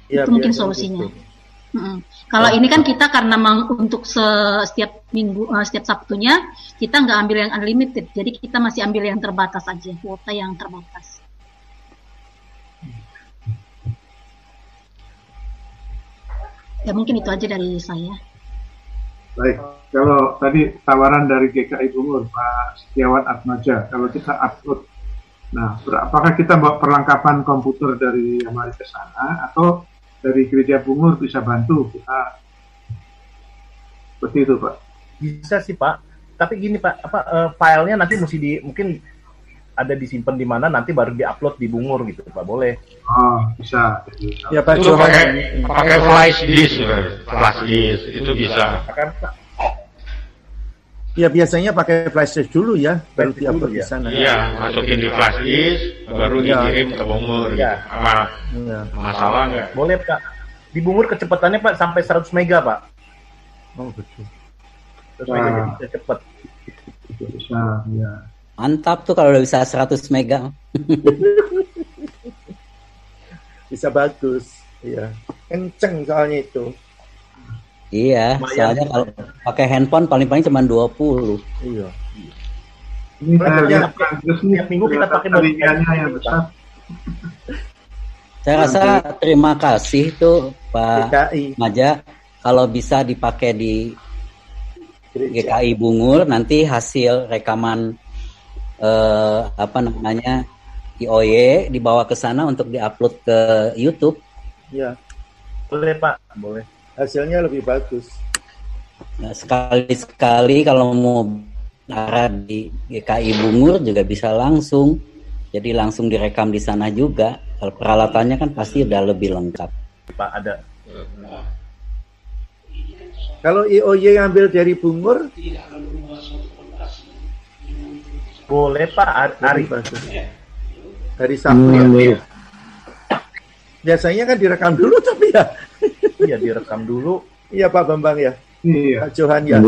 Ya, itu mungkin solusinya. Kalau ini kan kita karena untuk setiap minggu, setiap Sabtunya kita nggak ambil yang unlimited, jadi kita masih ambil yang terbatas aja, kuota yang terbatas. Ya mungkin itu aja dari saya. Baik, kalau tadi tawaran dari GKI Bungur Pak Setiawan Atmaja, kalau kita upload. Nah, apakah kita bawa perlengkapan komputer dari Yamari ke sana atau dari Gereja Bungur bisa bantu kita? Seperti itu, Pak. Bisa sih, Pak. Tapi gini Pak, filenya nanti mungkin ada disimpan di mana, nanti baru diupload di Bungur gitu Pak, boleh? Oh, bisa. Ya Pak, itu pakai flash disk itu bisa. Ya biasanya pakai flash disk dulu ya, baru diupload di sana. Iya, masukin di flash disk, baru dikirim ke Bungur. Iya. Masalah nggak? Boleh Pak. Di Bungur kecepatannya Pak sampai 100 mega Pak. Oh betul. 100 mega jadi bisa cepat. Bisa, ya. Mantap tuh kalau udah bisa 100 mega. Bisa bagus. Iya. Kenceng soalnya itu. Iya, soalnya kalau pakai handphone paling-paling cuma 20. Iya. Ini tiap minggu kita pakai yang besar. Saya rasa terima kasih tuh Pak Maja, kalau bisa dipakai di GKI Bungur, nanti hasil rekaman IOY dibawa ke sana untuk diupload ke YouTube. Iya. Boleh Pak, boleh. Hasilnya lebih bagus. Nah, sekali-sekali kalau mau arah di GKI Bungur juga bisa langsung. Jadi langsung direkam di sana juga. Kalau peralatannya kan pasti udah lebih lengkap. Pak ada. Kalau IOY ngambil dari Bungur, boleh Pak, Arif. Dari Sabtu ya. Biasanya kan direkam dulu tapi ya. Iya, direkam dulu. Iya Pak Bambang ya. Iya. Pak Johan ya.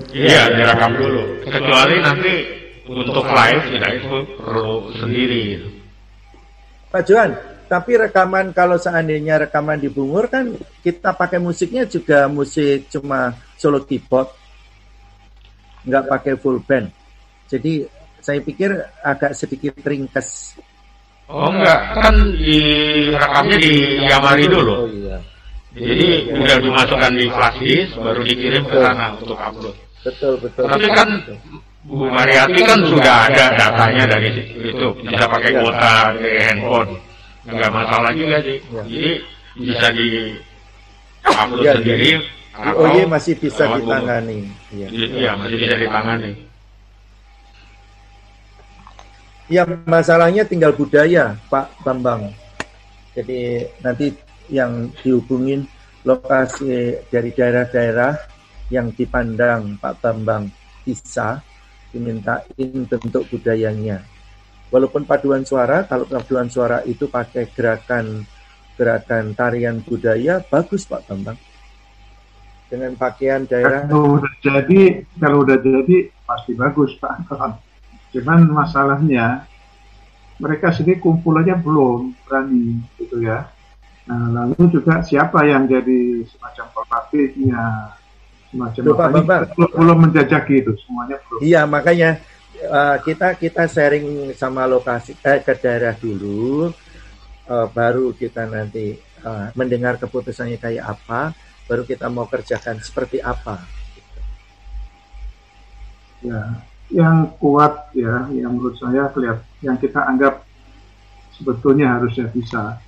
Iya, direkam dulu. Kecuali nanti untuk live tidak itu perlu sendiri. Pak Johan, tapi rekaman kalau seandainya rekaman di Bungur kan kita pakai musiknya juga musik cuma solo keyboard, nggak pakai full band. Jadi saya pikir agak sedikit ringkes. Oh enggak, kan direkamnya di Yamari dulu. Oh iya. Jadi udah dimasukkan di flash disk, baru dikirim ke sana untuk upload. Betul. Tapi kan Bu Mariati kan sudah ada datanya dari itu, bisa pakai kuota di handphone, nggak masalah juga sih. Jadi bisa di upload sendiri. IOY masih bisa ditangani. Iya, masih bisa ditangani. Ya masalahnya tinggal budaya Pak Bambang. Jadi nanti yang dihubungin lokasi dari daerah-daerah yang dipandang Pak Bambang bisa dimintain bentuk budayanya. Walaupun paduan suara, kalau paduan suara itu pakai gerakan tarian budaya, bagus Pak Bambang. Dengan pakaian daerah. Kalau udah jadi pasti bagus Pak. Cuman masalahnya mereka sendiri kumpul aja belum berani gitu ya. Nah, lalu juga siapa yang jadi semacam pelatihnya, belum menjajaki itu semuanya belum. Iya, makanya kita sharing sama lokasi ke daerah dulu, baru kita nanti mendengar keputusannya kayak apa, baru kita mau kerjakan seperti apa. Ya, yang kuat ya, yang menurut saya yang kita anggap sebetulnya harusnya bisa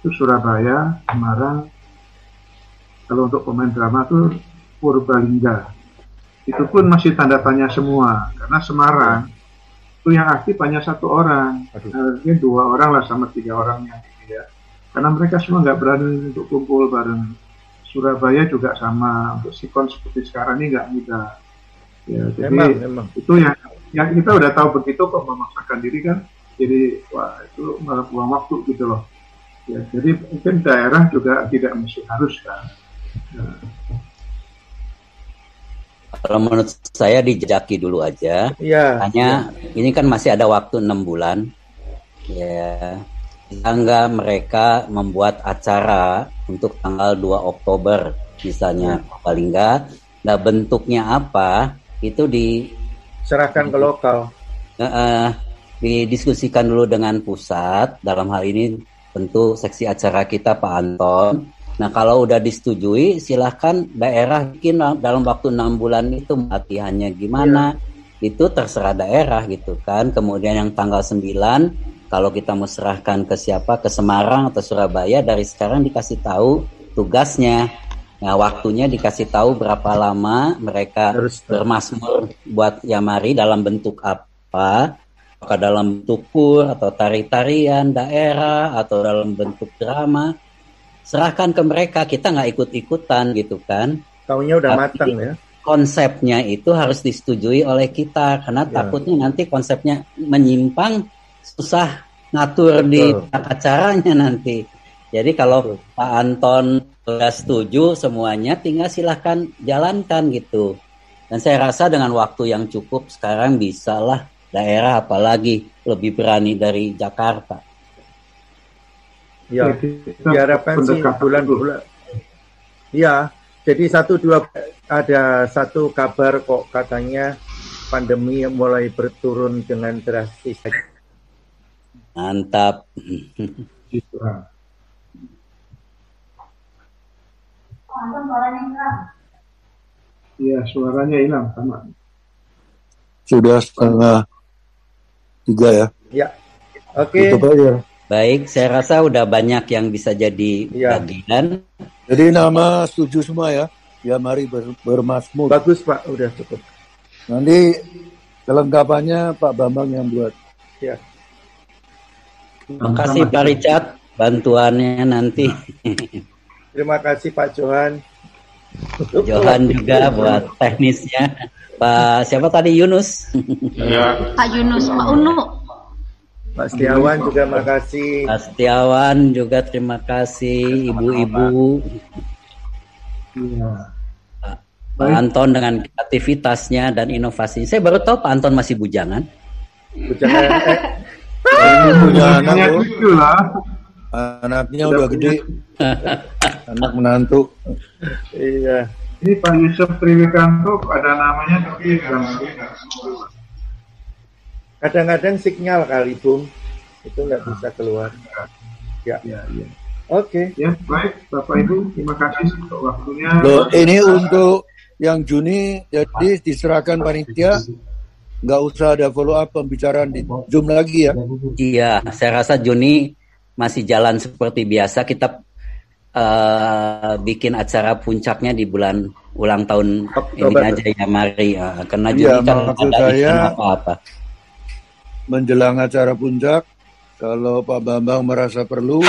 itu Surabaya, Semarang. Kalau untuk pemain drama itu Purbalingga, itu pun masih tanda tanya semua karena Semarang itu yang aktif hanya 1 orang, harusnya 2 orang lah sama 3 orang yang ini ya, karena mereka semua nggak berani untuk kumpul bareng. Surabaya juga sama, untuk sikon seperti sekarang ini nggak mudah. Ya, jadi memang. Itu yang kita udah tahu begitu kok memaksakan diri kan, jadi wah itu malah buang waktu gitu loh. Ya, jadi mungkin daerah juga tidak mesti harus kan. Ya. Kalau menurut saya dijejaki dulu aja. Ya. Hanya ini kan masih ada waktu 6 bulan. Ya. Sehingga mereka membuat acara untuk tanggal 2 Oktober misalnya paling enggak. Nah bentuknya apa itu diserahkan ke lokal. Didiskusikan dulu dengan pusat. Dalam hal ini tentu seksi acara kita Pak Anton. Nah kalau udah disetujui silahkan daerah bikin dalam waktu 6 bulan itu latihannya gimana. Itu terserah daerah gitu kan. Kemudian yang tanggal 9 kalau kita mau serahkan ke siapa, ke Semarang atau Surabaya, dari sekarang dikasih tahu tugasnya. Nah, waktunya dikasih tahu berapa lama mereka bermazmur buat Yamari dalam bentuk apa, apakah dalam bentuk kur atau tari-tarian daerah atau dalam bentuk drama. Serahkan ke mereka, kita nggak ikut-ikutan gitu kan. Taunya udah matang ya. Konsepnya itu harus disetujui oleh kita, karena takutnya nanti konsepnya menyimpang, susah ngatur di tata caranya nanti. Jadi kalau Pak Anton sudah setuju semuanya, tinggal silahkan jalankan gitu. Dan saya rasa dengan waktu yang cukup sekarang bisalah daerah apalagi lebih berani dari Jakarta. Ya, diharapkan sih bulan-bulan. Ya, jadi ada satu kabar kok katanya pandemi mulai berturun dengan drastis. Mantap. Iya, suaranya hilang sama. Sudah 2:30 ya. Ya. Oke. Baik, saya rasa udah banyak yang bisa jadi bagian. Jadi nama setuju semua ya. Ya mari bermazmur. Bagus Pak, udah cukup. Nanti kelengkapannya Pak Bambang yang buat. Ya. Terima kasih Pak Richard, bantuannya nanti. Terima kasih Pak Johan. Johan juga buat teknisnya. Pak siapa tadi, Yunus? Iya. Pak Yunus, Pak Unu. Pak Setiawan juga makasih. Pak Setiawan juga terima kasih. Ibu-ibu. Pak Anton dengan kreativitasnya dan inovasinya. Saya baru tahu Pak Anton masih bujangan. Bujangan. Punya anak anaknya udah gede. Anak menantu. Iya. Ini Pak Yusuf Triwikanto ada namanya tapi kadang-kadang sinyal kali Bung itu nggak bisa keluar. Ya. Oke. Ya baik Bapak Ibu, terima kasih untuk waktunya. Loh, ini untuk yang Juni jadi diserahkan panitia, nggak usah ada follow up pembicaraan di Zoom lagi ya. Iya, saya rasa Juni masih jalan seperti biasa. Kita bikin acara puncaknya di bulan ulang tahun Oktober. Ini aja ya mari karena Juni kan ada event apa-apa. Menjelang acara puncak, kalau Pak Bambang merasa perlu,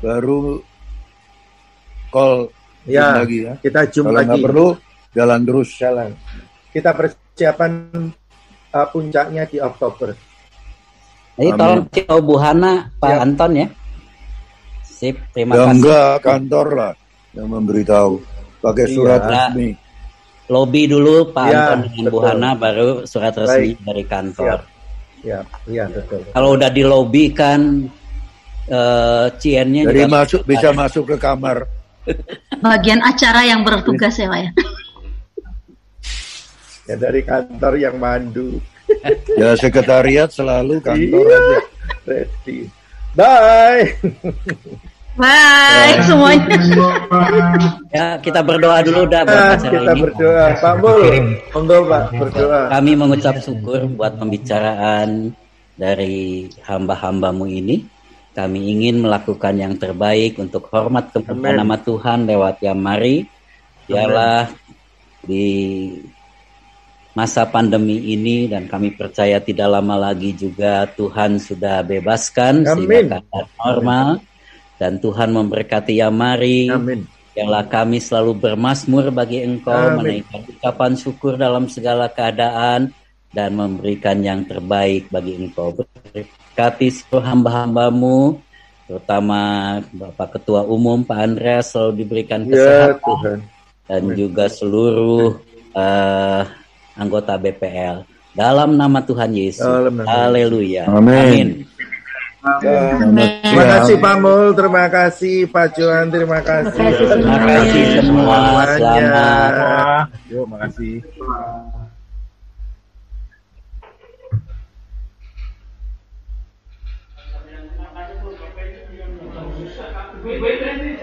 baru call lagi ya. Kita Zoom kalau lagi. Kalau nggak perlu, jalan terus. Jalan. Kita persiapan puncaknya di Oktober. Jadi tolong tahu Bu Hana, Pak Anton ya. Sip, terima kasih. Enggak, kantor lah yang memberitahu. Pakai surat resmi. Lobby dulu Pak Anton dengan Bu Hana, baru surat resmi dari kantor. Iya, betul. Kalau udah di lobby kan CN-nya jadi bisa masuk ke kamar. Bagian acara yang bertugas ya Pak ya. Ya dari kantor yang mandu. Ya sekretariat selalu kantor aja. Ready. Bye. Bye semuanya. Ya kita berdoa dulu dah buat acara kita ini. Berdoa. Pak Mul, monggo Pak berdoa. Kami mengucap syukur buat pembicaraan dari hamba-hambamu ini. Kami ingin melakukan yang terbaik untuk hormat kepada nama Tuhan lewat Yamari. Biarlah di masa pandemi ini dan kami percaya tidak lama lagi juga Tuhan sudah bebaskan sehingga keadaan normal dan Tuhan memberkati Yamari. Biarlah kami selalu bermazmur bagi Engkau, menaikkan ucapan syukur dalam segala keadaan dan memberikan yang terbaik bagi Engkau. Berkati seluruh hamba-hambamu, terutama Bapak Ketua Umum Pak Andreas selalu diberikan kesehatan dan juga seluruh anggota BPL dalam nama Tuhan Yesus. Haleluya. Amin. Terima kasih Pak Mul, terima kasih Pak Johan, terima kasih. Terima kasih semua. Selamat. Yuk, makasih. Wait.